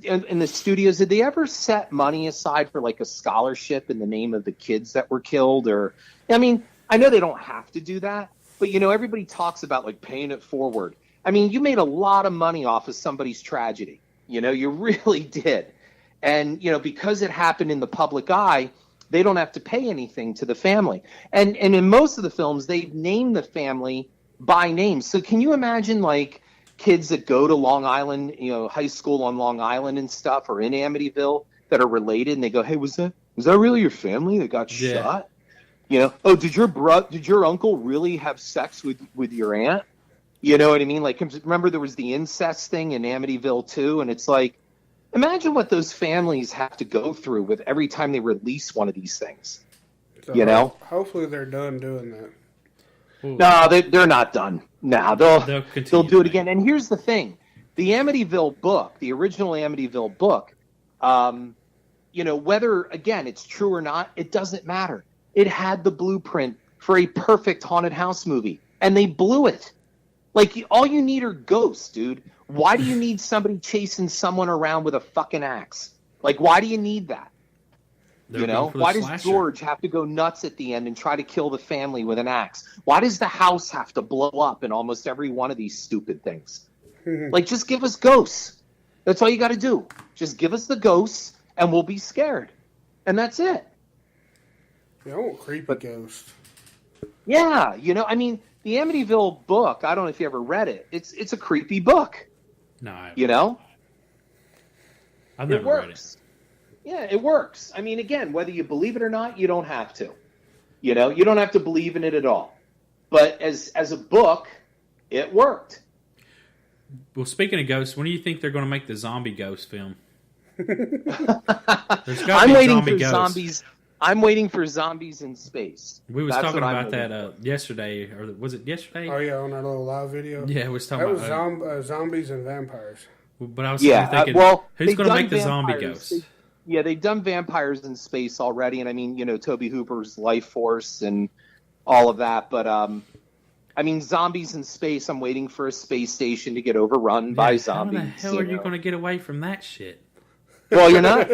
in the studios, did they ever set money aside for like a scholarship in the name of the kids that were killed? Or, I mean, I know they don't have to do that, but you know, everybody talks about like paying it forward. I mean, you made a lot of money off of somebody's tragedy. You know, you really did. And, you know, because it happened in the public eye, they don't have to pay anything to the family. And in most of the films, they name the family by name. So can you imagine, like, kids that go to Long Island, you know, high school on Long Island and stuff, or in Amityville that are related, and they go, hey, was that really your family that got shot? You know, oh, did your uncle really have sex with your aunt? You know what I mean? Like, remember there was the incest thing in Amityville too, and it's like, imagine what those families have to go through with every time they release one of these things. So you know? Hopefully they're done doing that. Ooh. No, they're not done. No, they'll do it again. And here's the thing. The Amityville book, the original Amityville book, you know, whether, again, it's true or not, it doesn't matter. It had the blueprint for a perfect haunted house movie, and they blew it. Like, all you need are ghosts, dude. Why do you need somebody chasing someone around with a fucking axe? Like, why do you need that? You know? Why does George have to go nuts at the end and try to kill the family with an axe? Why does the house have to blow up in almost every one of these stupid things? Like, just give us ghosts. That's all you got to do. Just give us the ghosts, and we'll be scared. And that's it. Yeah, I want creepy ghosts. Yeah, you know, I mean, the Amityville book, I don't know if you ever read it. It's a creepy book. No. You know? I've never read it. Yeah, it works. I mean, again, whether you believe it or not, you don't have to. You know, you don't have to believe in it at all. But as a book, it worked. Well, speaking of ghosts, when do you think they're going to make the zombie ghost film? There's got to be zombie ghosts. Zombies. I'm waiting for zombies in space. We was talking about that yesterday, or was it yesterday? Oh yeah, on our little live video. Yeah, we was talking about zombies and vampires. But I was thinking, who's going to make the zombie ghosts? They've done vampires in space already, and I mean, you know, Toby Hooper's Life Force and all of that. But I mean, zombies in space. I'm waiting for a space station to get overrun by zombies. How the hell are you going to get away from that shit? Well, you're not.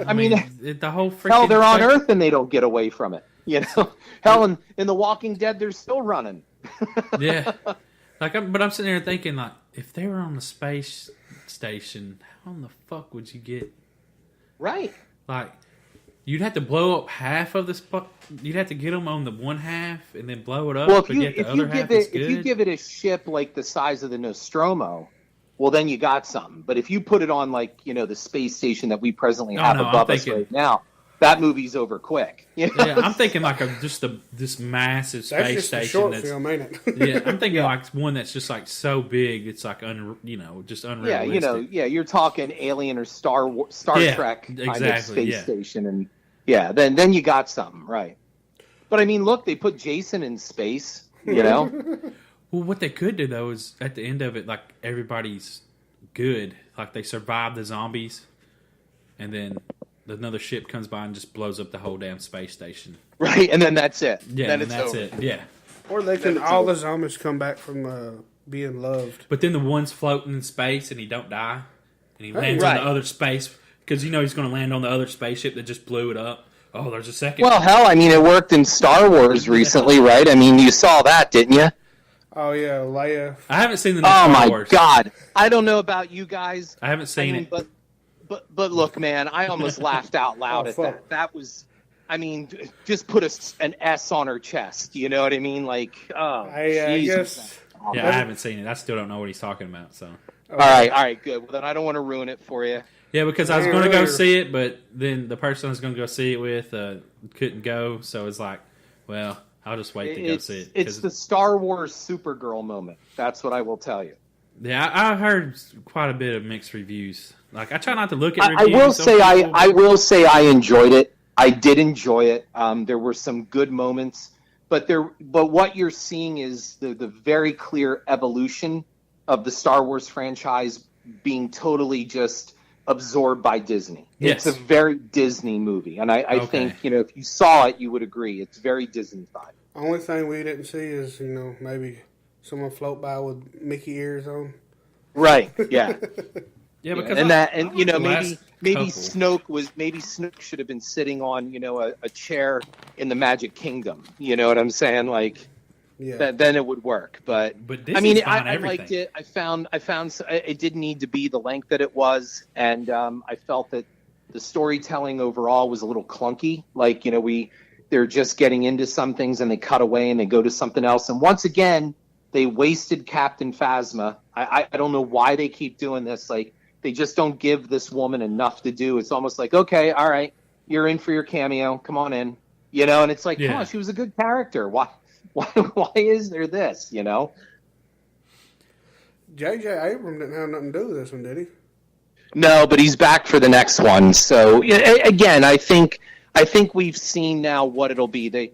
I mean, the whole freaking hell, they're on Earth and they don't get away from it. You know, hell, in The Walking Dead, they're still running. Yeah, but I'm sitting there thinking, like, if they were on the space station, how in the fuck would you get? Right. Like, you'd have to blow up half of this. You'd have to get them on the one half and then blow it up. Well, if you give it a ship like the size of the Nostromo, well, then you got something. But if you put it on, like, you know, the space station that we presently have above us right now, that movie's over quick. You know? Yeah, I'm thinking like this massive space station. That's just a short film, ain't it? Yeah, I'm thinking like one that's just like so big, it's like just unrealistic. Yeah, you're talking Alien or Star Trek kind of space station, and then you got something, right? But I mean, look, they put Jason in space, you know? Well, what they could do, though, is at the end of it, like, everybody's good. Like, they survive the zombies, and then another ship comes by and just blows up the whole damn space station. Right, and then that's it. Yeah, then and that's it. Yeah. Or they can all the zombies come back from being loved. But then the one's floating in space, and he don't die, and he lands on the other space, because you know he's going to land on the other spaceship that just blew it up. Oh, there's a second. Well, hell, I mean, it worked in Star Wars recently, right? I mean, you saw that, didn't you? Oh, yeah, Leia. I haven't seen the new Star Wars. Oh, my God. I don't know about you guys. I haven't seen it. But look, man, I almost laughed out loud at that. That was, I mean, just put an S on her chest. You know what I mean? Like, I guess. Yeah, I haven't seen it. I still don't know what he's talking about. So. All right, good. Well, then I don't want to ruin it for you. Yeah, because I was going to go see it, but then the person I was going to go see it with couldn't go, so it's like, well, I'll just wait to go see it. It's the Star Wars Supergirl moment. That's what I will tell you. Yeah, I heard quite a bit of mixed reviews. Like, I try not to look at reviews. I will say I enjoyed it. I did enjoy it. There were some good moments, but what you're seeing is the very clear evolution of the Star Wars franchise being totally just absorbed by Disney. Yes. It's a very Disney movie, and I think if you saw it, you would agree. It's very Disney-fied. Only thing we didn't see is maybe someone float by with Mickey ears on. Right. Yeah. Yeah, because maybe Snoke should have been sitting on a chair in the Magic Kingdom. You know what I'm saying? Like, then it would work. But I mean, I liked it. I found it didn't need to be the length that it was, and I felt that the storytelling overall was a little clunky. Like they're just getting into some things and they cut away and they go to something else. And once again, they wasted Captain Phasma. I don't know why they keep doing this. Like, they just don't give this woman enough to do. It's almost like, okay, all right, you're in for your cameo. Come on in. And it's like, come on, she was a good character. Why is there this, J.J. Abrams didn't have nothing to do with this one, did he? No, but he's back for the next one. So, again, I think we've seen now what it'll be.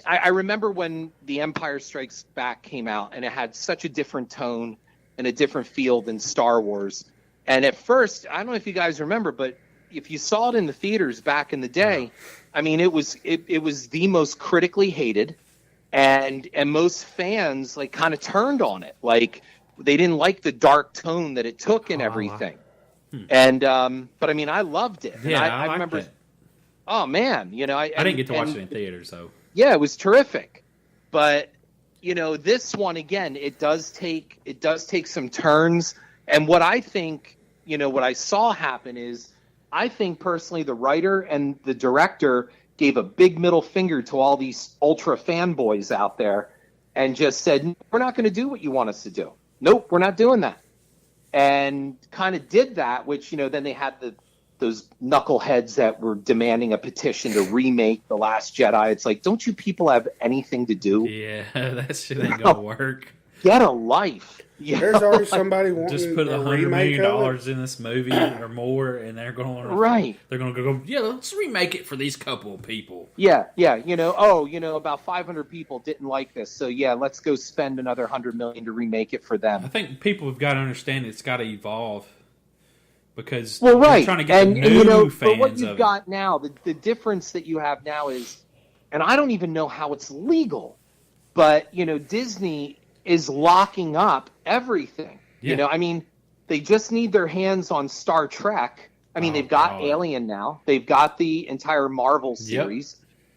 I remember when The Empire Strikes Back came out, and it had such a different tone and a different feel than Star Wars. And at first, I don't know if you guys remember, but if you saw it in the theaters back in the day, I mean, it was the most critically hated, and most fans kind of turned on it. Like, they didn't like the dark tone that it took and everything. And but I mean, I loved it. Yeah, I remember. It. Oh man, I didn't get to watch it in theaters, so yeah, it was terrific. But this one again, it does take some turns. And what I think, what I saw happen is, I think personally the writer and the director gave a big middle finger to all these ultra fanboys out there and just said, we're not going to do what you want us to do. Nope, we're not doing that. And kind of did that, which, then they had those knuckleheads that were demanding a petition to remake The Last Jedi. It's like, don't you people have anything to do? Yeah, that shit ain't going to work. Get a life. There's already somebody wanting just put $100 million in this movie or more, and they're going to They're going to go. Yeah, let's remake it for these couple of people. Yeah. About 500 people didn't like this, so yeah, let's go spend another $100 million to remake it for them. I think people have got to understand it's got to evolve because they're trying to get the new fans. But what you've got now, the difference that you have now is, and I don't even know how it's legal, but Disney is locking up everything. Yeah. I mean, they just need their hands on Star Trek. I mean, they've got Alien now. They've got the entire Marvel series.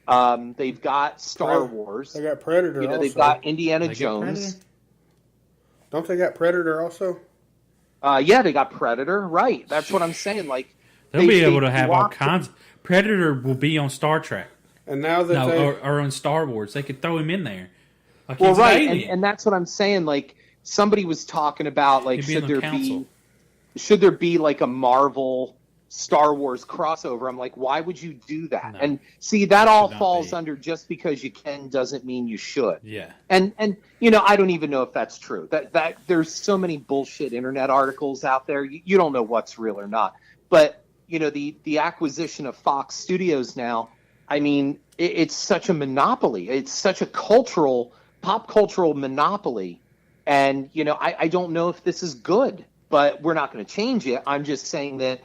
Yep. They've got Star Wars. They got Predator also. They've got Indiana Jones. Don't they got Predator also? Yeah, they got Predator. Right. That's what I'm saying. Like, they'll be able to have all kinds. Predator will be on Star Trek. And now that or on Star Wars. They could throw him in there. Like, well, right, and that's what I'm saying. Like, somebody was talking about, like, should there be like a Marvel Star Wars crossover? I'm like, why would you do that? No, and see, that all falls under just because you can doesn't mean you should. Yeah. And I don't even know if that's true. That there's so many bullshit internet articles out there. You don't know what's real or not. But the acquisition of Fox Studios now, I mean, it's such a monopoly. It's such a pop cultural monopoly. And, I don't know if this is good, but we're not going to change it. I'm just saying that,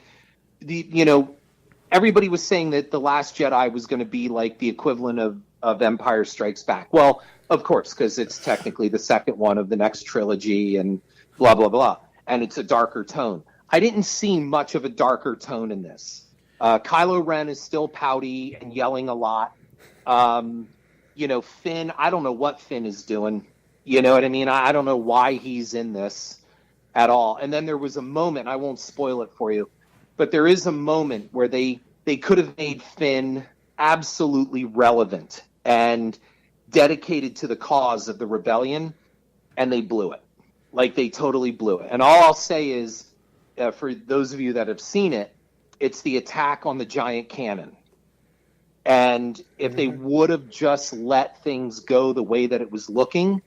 everybody was saying that The Last Jedi was going to be like the equivalent of Empire Strikes Back. Well, of course, because it's technically the second one of the next trilogy and blah, blah, blah. And it's a darker tone. I didn't see much of a darker tone in this. Kylo Ren is still pouty and yelling a lot. Finn, I don't know what Finn is doing. You know what I mean? I don't know why he's in this at all. And then there was a moment, I won't spoil it for you, but there is a moment where they could have made Finn absolutely relevant and dedicated to the cause of the rebellion, and they blew it. Like, they totally blew it. And all I'll say is, for those of you that have seen it, it's the attack on the giant cannon. And if they would have just let things go the way that it was looking,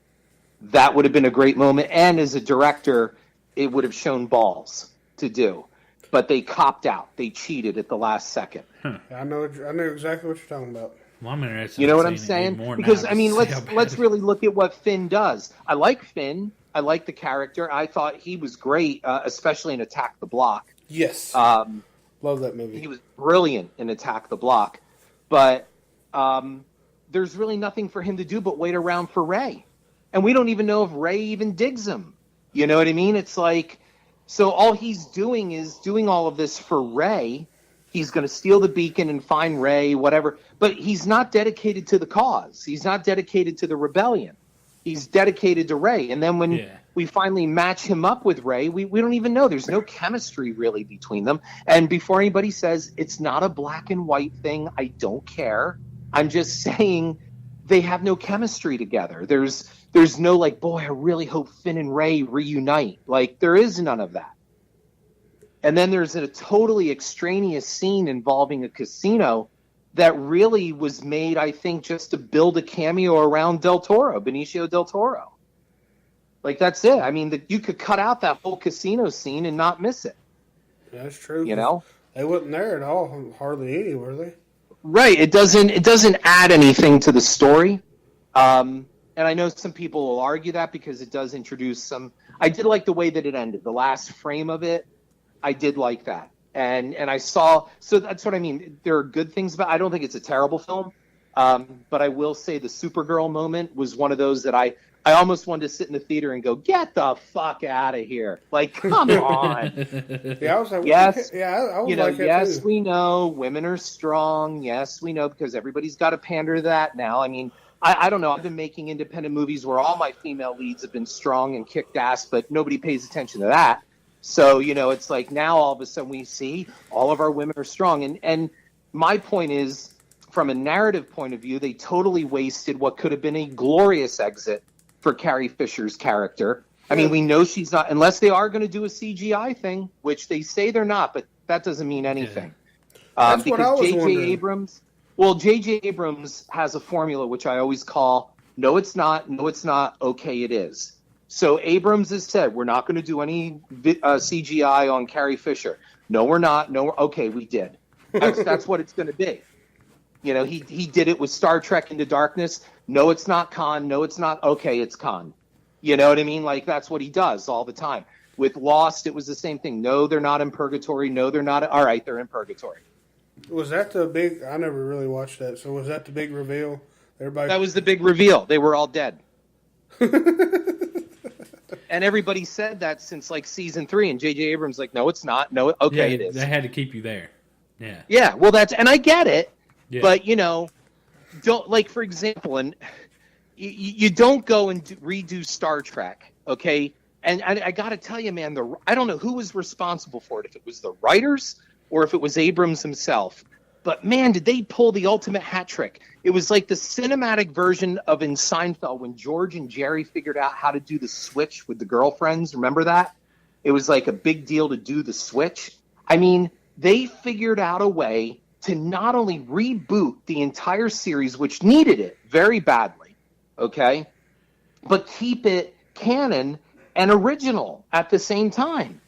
that would have been a great moment. And as a director, it would have shown balls to do. But they copped out. They cheated at the last second. I know exactly what you're talking about. Well, I'm interested. You know what I'm saying? Because, I mean, let's really look at what Finn does. I like Finn. I like the character. I thought he was great, especially in Attack the Block. Yes. Love that movie. He was brilliant in Attack the Block. But there's really nothing for him to do but wait around for Rey. And we don't even know if Rey even digs him. You know what I mean? It's like, so all he's doing is doing all of this for Rey. He's going to steal the beacon and find Rey, whatever. But he's not dedicated to the cause. He's not dedicated to the rebellion. He's dedicated to Rey. And then when we finally match him up with Rey, we don't even know. There's no chemistry really between them. And before anybody says it's not a black and white thing, I don't care. I'm just saying they have no chemistry together. There's no like, boy, I really hope Finn and Rey reunite. Like, there is none of that. And then there's a totally extraneous scene involving a casino that really was made, I think, just to build a cameo around Benicio del Toro. Like, that's it. I mean, you could cut out that whole casino scene and not miss it. That's true. You know? They wasn't there at all, hardly any, were they? Right. It doesn't add anything to the story. And I know some people will argue that because it does introduce some... I did like the way that it ended. The last frame of it, I did like that. And I saw... So that's what I mean. There are good things about it. I don't think it's a terrible film. But I will say the Supergirl moment was one of those that I almost wanted to sit in the theater and go, get the fuck out of here. Like, come on. Yeah, I was like, yes, I was like that yes, too. we know women are strong. Yes, we know, because everybody's got to pander to that now. I mean, I don't know. I've been making independent movies where all my female leads have been strong and kicked ass, but nobody pays attention to that. So, it's like now all of a sudden we see all of our women are strong. And my point is, from a narrative point of view, they totally wasted what could have been a glorious exit for Carrie Fisher's character. I mean, we know she's not, unless they are going to do a CGI thing, which they say they're not, but that doesn't mean anything. That's because what I was J.J. wondering. J.J. Abrams has a formula, which I always call, no, it's not, okay, it is. So Abrams has said, we're not going to do any CGI on Carrie Fisher. No, we're not. No, okay, we did. That's what it's going to be. He did it with Star Trek Into Darkness. No, it's not Khan. No, it's not. Okay, it's Khan. You know what I mean? Like, that's what he does all the time. With Lost, it was the same thing. No, they're not in purgatory. No, they're not. All right, they're in purgatory. Was that the big... I never really watched that. So was that the big reveal? That was the big reveal. They were all dead. And everybody said that since, like, season 3. And J.J. Abrams like, no, it's not. No, okay, it is. They had to keep you there. Yeah. Yeah, well, and I get it. Yeah. But, don't, like, for example, and you don't go and redo Star Trek, okay? And I got to tell you, man, I don't know who was responsible for it, if it was the writers or if it was Abrams himself. But, man, did they pull the ultimate hat trick. It was like the cinematic version of in Seinfeld when George and Jerry figured out how to do the switch with the girlfriends. Remember that? It was like a big deal to do the switch. I mean, they figured out a way to not only reboot the entire series, which needed it very badly, okay, but keep it canon and original at the same time.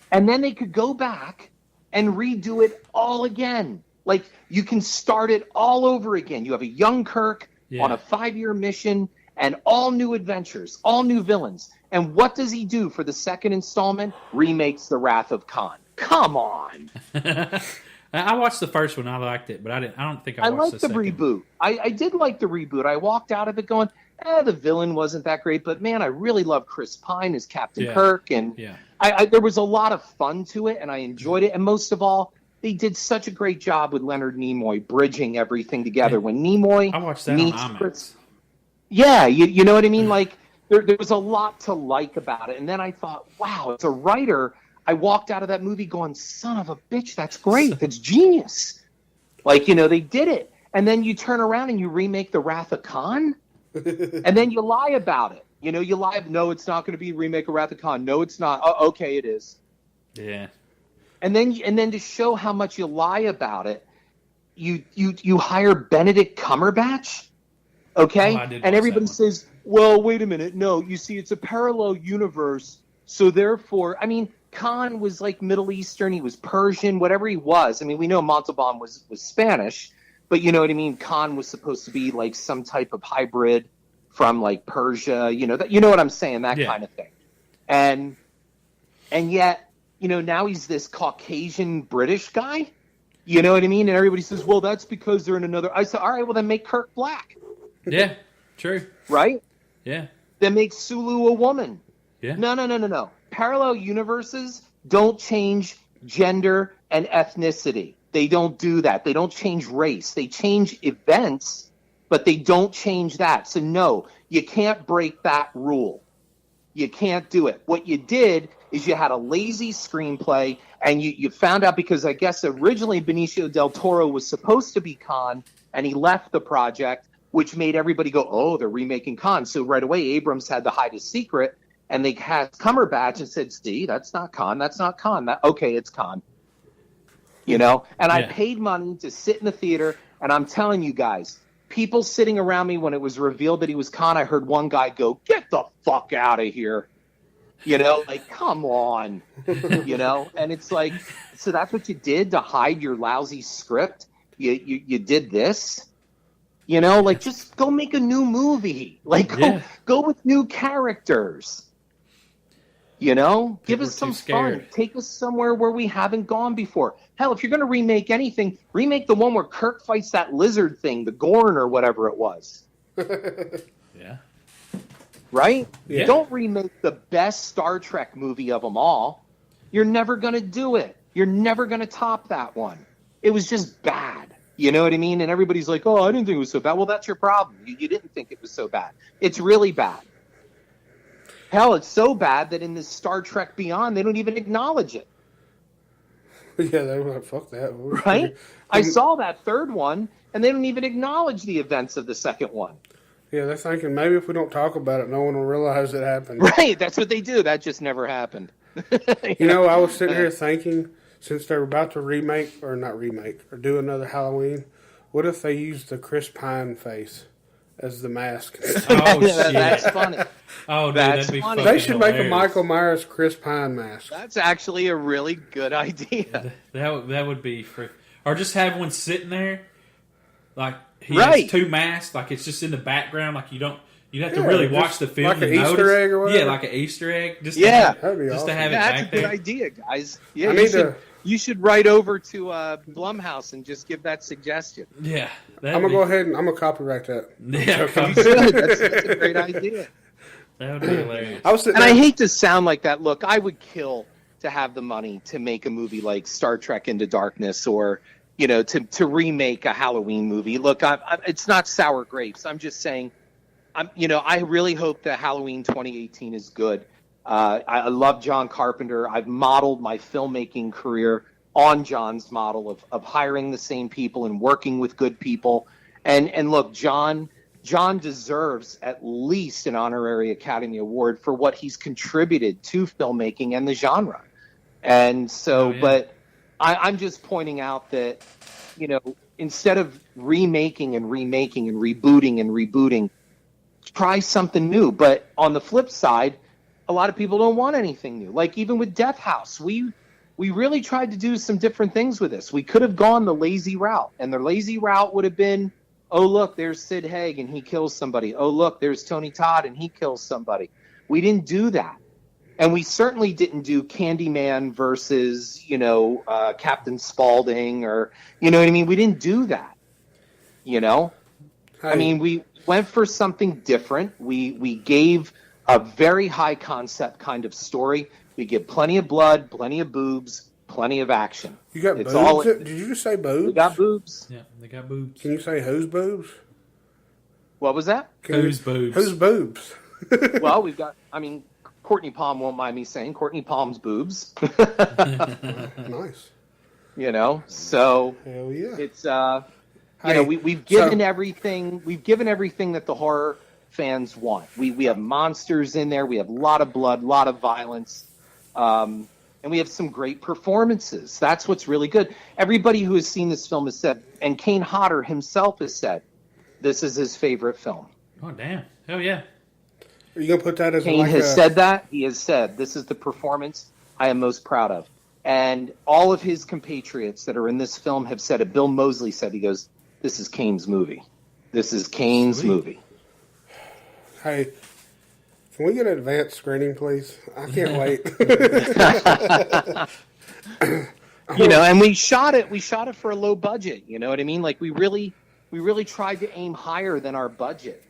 And then they could go back and redo it all again. Like, you can start it all over again. You have a young Kirk on a 5-year mission and all new adventures, all new villains. And what does he do for the second installment? Remakes The Wrath of Khan. Come on. I watched the first one. I liked it, but I don't think I watched the second. Reboot. I did like the reboot. I walked out of it going, the villain wasn't that great, but man, I really love Chris Pine as Captain Kirk, and there was a lot of fun to it, and I enjoyed it. And most of all, they did such a great job with Leonard Nimoy bridging everything together. When Nimoy I watched that meets on IMAX. Chris, you know what I mean? Like there was a lot to like about it, and then I thought, wow, as a writer, I walked out of that movie going, son of a bitch, that's great, that's genius. Like, they did it, and then you turn around and you remake The Wrath of Khan. And then you lie about it. You lie. No, it's not going to be a remake of Wrath of Khan. No, it's not. Oh, okay, it is. Yeah. And then to show how much you lie about it, you hire Benedict Cumberbatch. Okay, and everybody says, "Well, wait a minute. No, you see, it's a parallel universe. So therefore, I mean, Khan was like Middle Eastern. He was Persian. Whatever he was. I mean, we know Montalban was Spanish." But you know what I mean? Khan was supposed to be like some type of hybrid from like Persia, you know what I'm saying? That kind of thing. And yet, now he's this Caucasian British guy. You know what I mean? And everybody says, well, that's because they're in another. I said, all right, well, then make Kirk black. Yeah, true. Right? Yeah. Then make Sulu a woman. Yeah. No. Parallel universes don't change gender and ethnicity. They don't do that. They don't change race. They change events, but they don't change that. So no, you can't break that rule. You can't do it. What you did is you had a lazy screenplay, and you found out, because I guess originally Benicio del Toro was supposed to be Khan, and he left the project, which made everybody go, oh, they're remaking Khan. So right away, Abrams had to hide his secret, and they cast Cumberbatch and said, see, that's not Khan. That's not Khan. Okay, it's Khan. I paid money to sit in the theater, and I'm telling you guys, people sitting around me when it was revealed that he was Khan, I heard one guy go, get the fuck out of here. Like, come on. And it's like, so that's what you did to hide your lousy script? You did this? Like, just go make a new movie. Like, go with new characters. Give us some fun. Take us somewhere where we haven't gone before. Hell, if you're going to remake anything, remake the one where Kirk fights that lizard thing, the Gorn or whatever it was. Yeah. Right? Yeah. Don't remake the best Star Trek movie of them all. You're never going to do it. You're never going to top that one. It was just bad. You know what I mean? And everybody's like, oh, I didn't think it was so bad. Well, that's your problem. You didn't think it was so bad. It's really bad. Hell, it's so bad that in this Star Trek Beyond, they don't even acknowledge it. Yeah, they were like, fuck that. Right? I saw that third one, and they don't even acknowledge the events of the second one. Yeah, they're thinking, maybe if we don't talk about it, no one will realize it happened. Right, that's what they do. That just never happened. I was sitting here thinking, since they're about to do another Halloween, what if they used the Chris Pine face as the mask? Oh, shit. That's funny. Oh, dude, that's that'd be funny. They should make hilarious. a Michael Myers Chris Pine mask. That's actually a really good idea. That would be or just have one sitting there, like he has two masks, like it's just in the background, like you'd have to really watch the film, like an Easter egg or whatever. Yeah, like an Easter egg. That'd be awesome. To have it That's back a good there. idea, guys. Yeah, you should write over to Blumhouse and just give that suggestion. Yeah, I'm gonna go ahead and I'm gonna copyright that. Yeah, that's a great idea. That would be hilarious. I hate to sound like that. Look, I would kill to have the money to make a movie like Star Trek Into Darkness, or to remake a Halloween movie. Look, it's not sour grapes. I'm just saying, I really hope that Halloween 2018 is good. I love John Carpenter. I've modeled my filmmaking career on John's model of hiring the same people and working with good people. And look, John deserves at least an honorary Academy Award for what he's contributed to filmmaking and the genre. And so, but I'm just pointing out that, instead of remaking and rebooting, try something new. But on the flip side, a lot of people don't want anything new. Like even with Death House, we we really tried to do some different things with this. We could have gone the lazy route, and the lazy route would have been, oh, look, there's Sid Haig, and he kills somebody. Oh, look, there's Tony Todd, and he kills somebody. We didn't do that. And we certainly didn't do Candyman versus, Captain Spaulding, or, you know what I mean? We didn't do that, I mean, we went for something different. We gave a very high concept kind of story. We give plenty of blood, plenty of boobs, plenty of action. You got boobs? Did you just say boobs? We got boobs. Yeah, they got boobs. Can you say whose boobs? What was that? Whose boobs? Whose boobs? Well, we've got, Courtney Palm won't mind me saying Courtney Palm's boobs. Nice. So hell yeah. It's we've given everything that the horror fans want. We have monsters in there, we have a lot of blood, a lot of violence, and we have some great performances. That's what's really good. Everybody who has seen this film has said, and Kane Hodder himself has said, this is his favorite film. Oh damn. Hell yeah. Are you going to put that as Kane has said that. He has said, this is the performance I am most proud of. And all of his compatriots that are in this film have said it. Bill Moseley said, he goes, this is Kane's movie. This is Kane's movie. Hey, can we get an advanced screening, please? I can't wait. And we shot it for a low budget. You know what I mean? Like, we really tried to aim higher than our budget.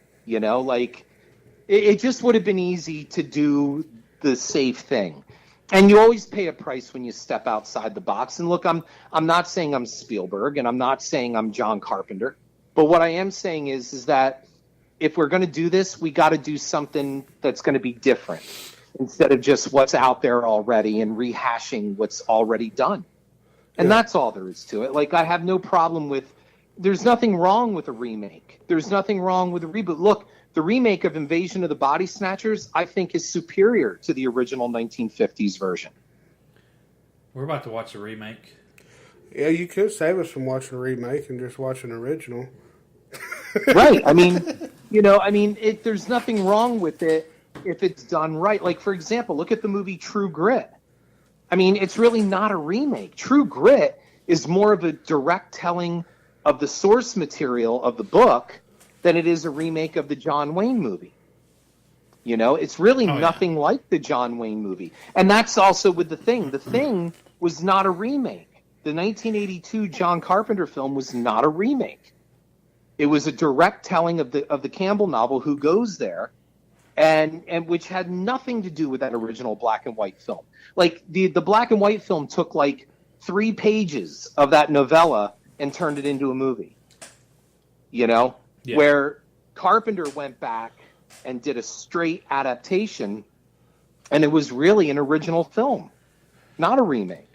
It just would have been easy to do the safe thing. And you always pay a price when you step outside the box. And look, I'm not saying I'm Spielberg, and I'm not saying I'm John Carpenter. But what I am saying is that if we're going to do this, we got to do something that's going to be different instead of just what's out there already and rehashing what's already done. And that's all there is to it. Like, I have no problem with – there's nothing wrong with a remake. There's nothing wrong with a reboot. Look, the remake of Invasion of the Body Snatchers, I think, is superior to the original 1950s version. We're about to watch a remake. Yeah, you could save us from watching a remake and just watch an original. Right. There's nothing wrong with it if it's done right. Like, for example, look at the movie True Grit. It's really not a remake. True Grit is more of a direct telling of the source material of the book than it is a remake of the John Wayne movie. It's really nothing like the John Wayne movie. And that's also with The Thing. The Thing was not a remake. The 1982 John Carpenter film was not a remake. It was a direct telling of the Campbell novel, Who Goes There, and which had nothing to do with that original black and white film. Like, the black and white film took like 3 pages of that novella and turned it into a movie. Yeah. Where Carpenter went back and did a straight adaptation, and it was really an original film, not a remake.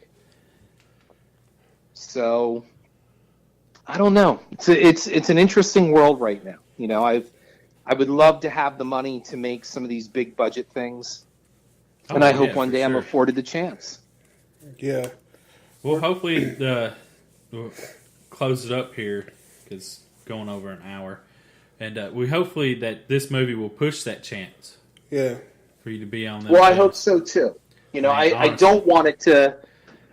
So, I don't know. It's an interesting world right now. I would love to have the money to make some of these big budget things, and I hope one day I'm afforded the chance. Yeah. Well, hopefully we'll close it up here because going over an hour, and we hopefully that this movie will push that chance. Yeah. For you to be on. Well, I hope so too. I don't want it to.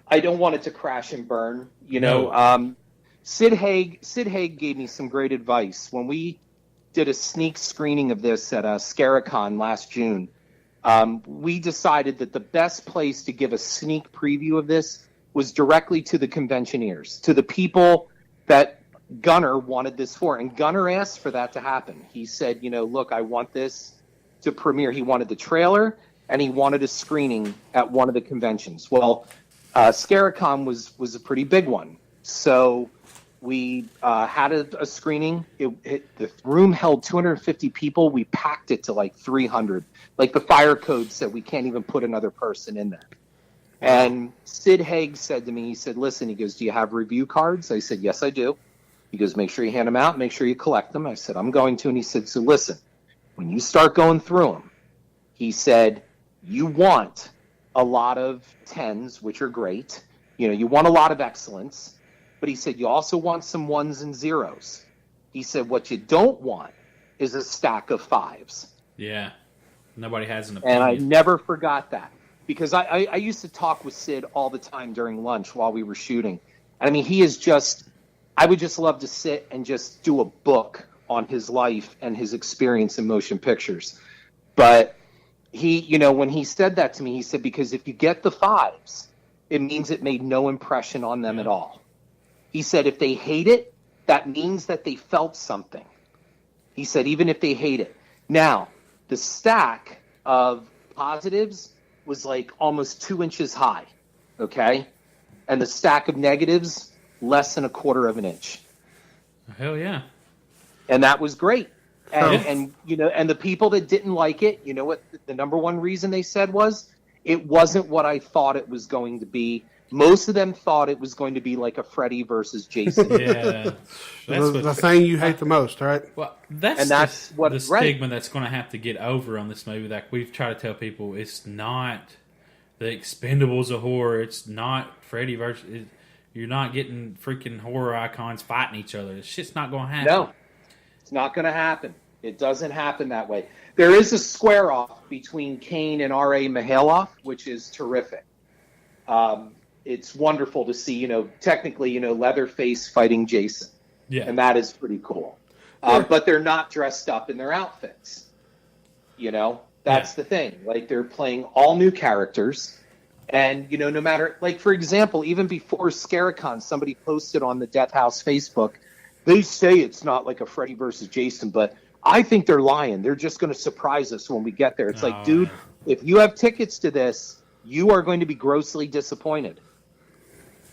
I don't want it to crash and burn. No. Sid Haig gave me some great advice when we did a sneak screening of this at Scaricon last June. We decided that the best place to give a sneak preview of this was directly to the conventioneers, to the people that Gunnar wanted this for. And Gunnar asked for that to happen. He said, look, I want this to premiere. He wanted the trailer, and he wanted a screening at one of the conventions. Well, Scaricon was a pretty big one. So we had a screening. The room held 250 people. We packed it to like 300. Like, the fire code said we can't even put another person in there. And Sid Haig said to me, he said, listen, he goes, do you have review cards? I said, yes, I do. He goes, make sure you hand them out. Make sure you collect them. I said, I'm going to. And he said, so listen, when you start going through them, he said, you want a lot of 10s, which are great. You want a lot of excellence. But he said, you also want some 1s and 0s. He said, what you don't want is a stack of 5s. Yeah. Nobody has an opinion. And I never forgot that. because I used to talk with Sid all the time during lunch while we were shooting. And I mean, he is just, I would just love to sit and just do a book on his life and his experience in motion pictures. But he, you know, when he said that to me, he said, because if you get the 5s, it means it made no impression on them at all. He said, if they hate it, that means that they felt something. He said, even if they hate it. Now, the stack of positives was like almost 2 inches high, okay? And the stack of negatives, less than 1/4 of an inch. Hell yeah. And that was great. And you know, and the people that didn't like it, you know what the number one reason they said was, it wasn't what I thought it was going to be. Most of them thought it was going to be like a Freddy versus Jason. Yeah. The thing you hate the most, right? Well, that's the stigma that's going to have to get over on this movie. Like we've tried to tell people, it's not the Expendables of horror. It's not Freddy versus... You're not getting freaking horror icons fighting each other. This shit's not going to happen. No, it's not going to happen. It doesn't happen that way. There is a square off between Kane and R.A. Mihailoff, which is terrific. It's wonderful to see, you know, technically, you know, Leatherface fighting Jason. Yeah. And that is pretty cool. But they're not dressed up in their outfits. You know, that's the thing. Like, they're playing all new characters. And, you know, no matter, like, for example, even before Scaricon, somebody posted on the Death House Facebook, they say it's not like a Freddy versus Jason, but I think they're lying. They're just going to surprise us when we get there. It's like, dude, if you have tickets to this, you are going to be grossly disappointed.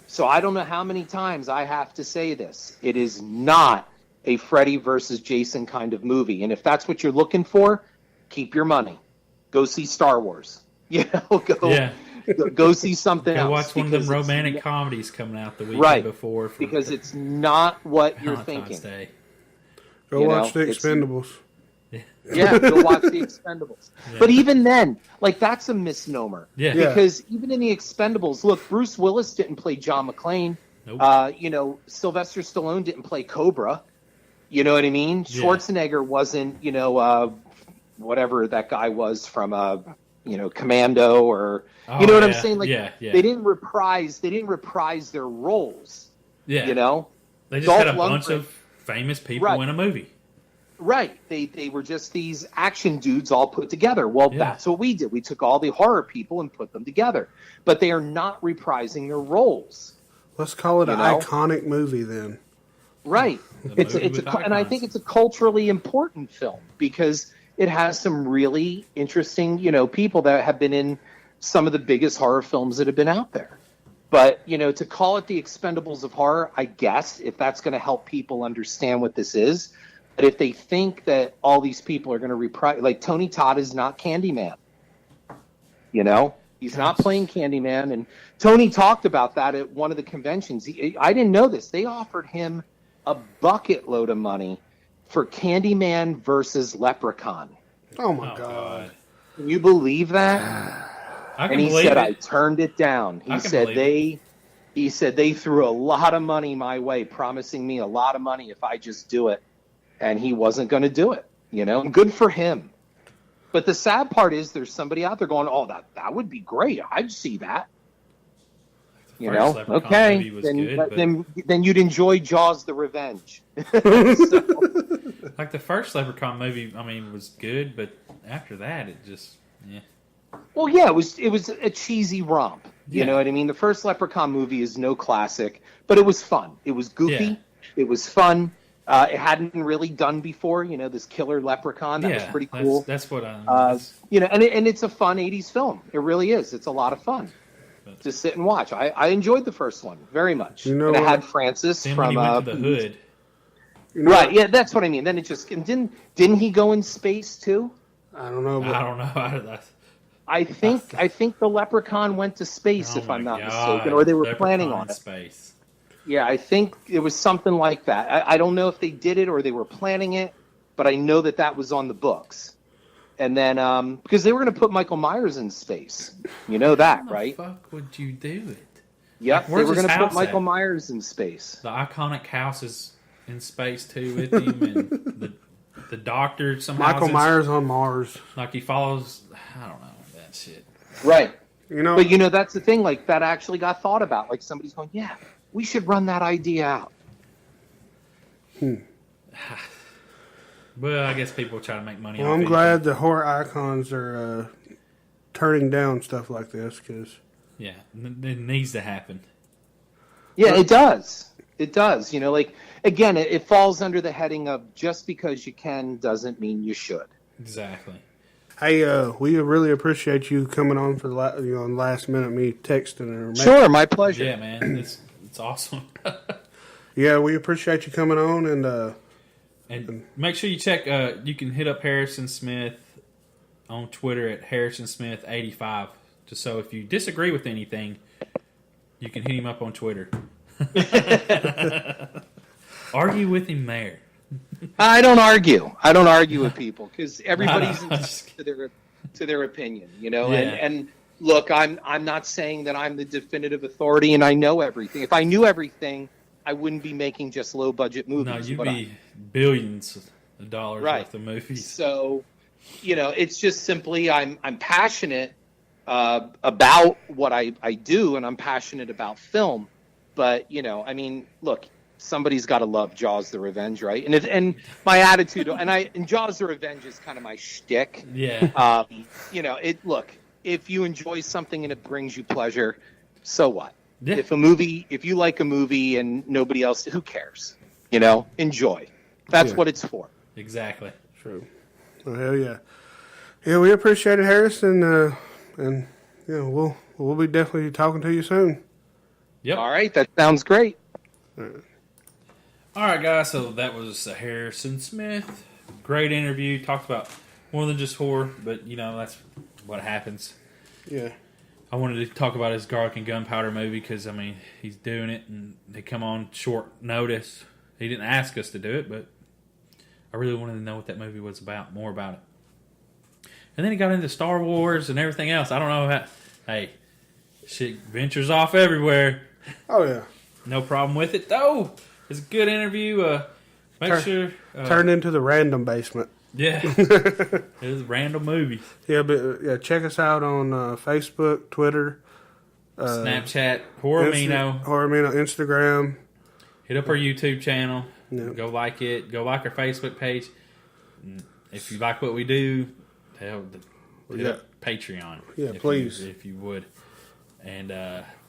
So I don't know how many times I have to say this. It is not a Freddy versus Jason kind of movie. And if that's what you're looking for, keep your money. Go see Star Wars. You know, go see something else. Go watch one of them romantic comedies coming out the weekend before. Because it's not what you're thinking. Day. Go watch The Expendables. Yeah, go watch The Expendables. Yeah. But even then, like, that's a misnomer. Yeah. Because even in The Expendables, look, Bruce Willis didn't play John McClane. Nope. You know, Sylvester Stallone didn't play Cobra. You know what I mean? Yeah. Schwarzenegger wasn't, you know, whatever that guy was from, you know, Commando or, you know what I'm saying? Like, they didn't reprise their roles. Yeah. You know? They just had a bunch of famous people in a movie. Right. They were just these action dudes all put together. Well, that's what we did. We took all the horror people and put them together. But they are not reprising their roles. Let's call it an iconic movie then. Right. And I think it's a culturally important film because it has some really interesting, you know, people that have been in some of the biggest horror films that have been out there. But, you know, to call it the Expendables of horror, I guess, if that's going to help people understand what this is. But if they think that all these people are going to reprise, like Tony Todd is not Candyman. You know, he's not playing Candyman. And Tony talked about that at one of the conventions. I didn't know this. They offered him a bucket load of money for Candyman versus Leprechaun. Oh my God. Can you believe that? And he said, I turned it down. He said they threw a lot of money my way, promising me a lot of money if I just do it. And he wasn't going to do it, you know, and good for him. But the sad part is there's somebody out there going, oh, that would be great. I'd see that. You know, okay, then you'd enjoy Jaws the Revenge. Like the first Leprechaun movie, I mean, was good, but after that, it just, Well, yeah, it was a cheesy romp. You know what I mean? The first Leprechaun movie is no classic, but it was fun. It was goofy. Yeah. It was fun. It hadn't been really done before, you know, this killer leprechaun. That was pretty cool. That's what you know, and it's a fun 80s film. It really is. It's a lot of fun. Just sit and watch. I enjoyed the first one very much. You know, and it had Francis from he went to the Hood. You know, right, yeah, that's what I mean. Then it just didn't he go in space too? I don't know. I don't know. I think the leprechaun went to space, if I'm not mistaken, or they were planning on it. Space. Yeah, I think it was something like that. I don't know if they did it or they were planning it, but I know that was on the books. And then, because they were going to put Michael Myers in space. You know that, right? How the fuck would you do it? Yep, they were going to put Michael Myers in space. The iconic house is in space, too, with him. And the doctor somehow... Michael Myers on Mars. Like he follows... I don't know, that shit. Right. But that's the thing. Like that actually got thought about. Like somebody's going, yeah, we should run that idea out. Well, I guess people try to make money. Well, I'm glad the horror icons are turning down stuff like this because it needs to happen. Yeah, it does. It does. Like again, it falls under the heading of just because you can doesn't mean you should. Exactly. Hey, we really appreciate you coming on for the last minute, me texting. Sure, my pleasure. Yeah, man, it's awesome. Yeah, we appreciate you coming on, and make sure you check. You can hit up Harrison Smith on Twitter at HarrisonSmith85. Just so if you disagree with anything, you can hit him up on Twitter. Argue with him there. I don't argue. I don't argue with people because everybody's entitled to their opinion, Yeah. And look, I'm not saying that I'm the definitive authority and I know everything. If I knew everything, I wouldn't be making just low budget movies. No, you'd be billions of dollars worth of movies. So, it's just simply I'm passionate about what I do, and I'm passionate about film. But look, somebody's got to love Jaws: The Revenge, right? And my attitude, and Jaws: The Revenge is kind of my shtick. Yeah. Look, if you enjoy something and it brings you pleasure, so what? Yeah. If you like a movie and nobody else, who cares? Enjoy. That's what it's for. Exactly. True. Oh, hell yeah. Yeah, we appreciate it, Harrison, and we'll be definitely talking to you soon. Yep. All right, that sounds great. All right, guys. So that was Harrison Smith. Great interview. Talked about more than just horror, but that's what happens. Yeah. I wanted to talk about his Garlic and Gunpowder movie because he's doing it, and they come on short notice. He didn't ask us to do it, but I really wanted to know what that movie was about, more about it. And then he got into Star Wars and everything else. I don't know how. Hey, shit ventures off everywhere. Oh yeah. No problem with it though. It's a good interview. Turned into the random basement. Yeah, it was a random movie. Yeah, but check us out on Facebook, Twitter, Snapchat, Horrormino, Instagram. Hit up our YouTube channel. Yep. Go like it. Go like our Facebook page. If you like what we do, hit up Patreon. Yeah, please, if you would. And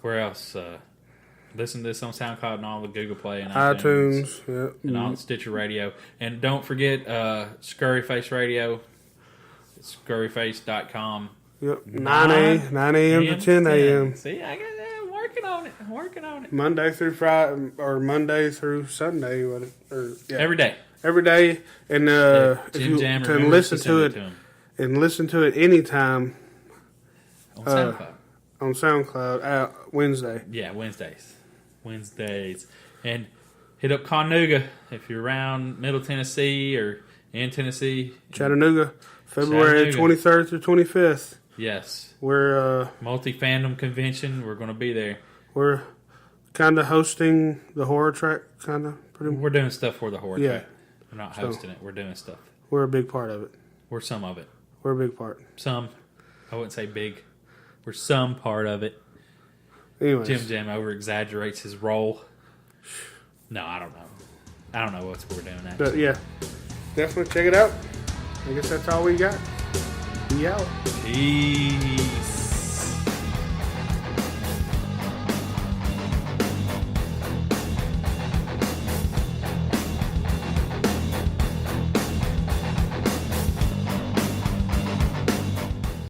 where else? Listen to this on SoundCloud and all the Google Play and iTunes, and all Stitcher Radio. And don't forget Scurryface Radio. It's scurryface.com. Yep, 9 a.m. to 10 a.m. See, I'm working on it. Monday through Friday, or Monday through Sunday. Every day. Every day. And if you can listen to it anytime. On SoundCloud. On SoundCloud, Wednesday. Yeah, Wednesdays. And hit up Chattanooga if you're around Middle Tennessee or in Tennessee. Chattanooga, February 23rd through 25th. Yes. We're multi-fandom convention. We're going to be there. We're kind of hosting the horror track, kind of. We're doing stuff for the horror track. We're not hosting it. We're doing stuff. We're a big part of it. We're some of it. We're a big part. Some. I wouldn't say big. We're some part of it. Anyways. Jim Jam over-exaggerates his role. No, I don't know. I don't know what we're doing actually. But yeah, definitely check it out. I guess that's all we got. Be out. Peace.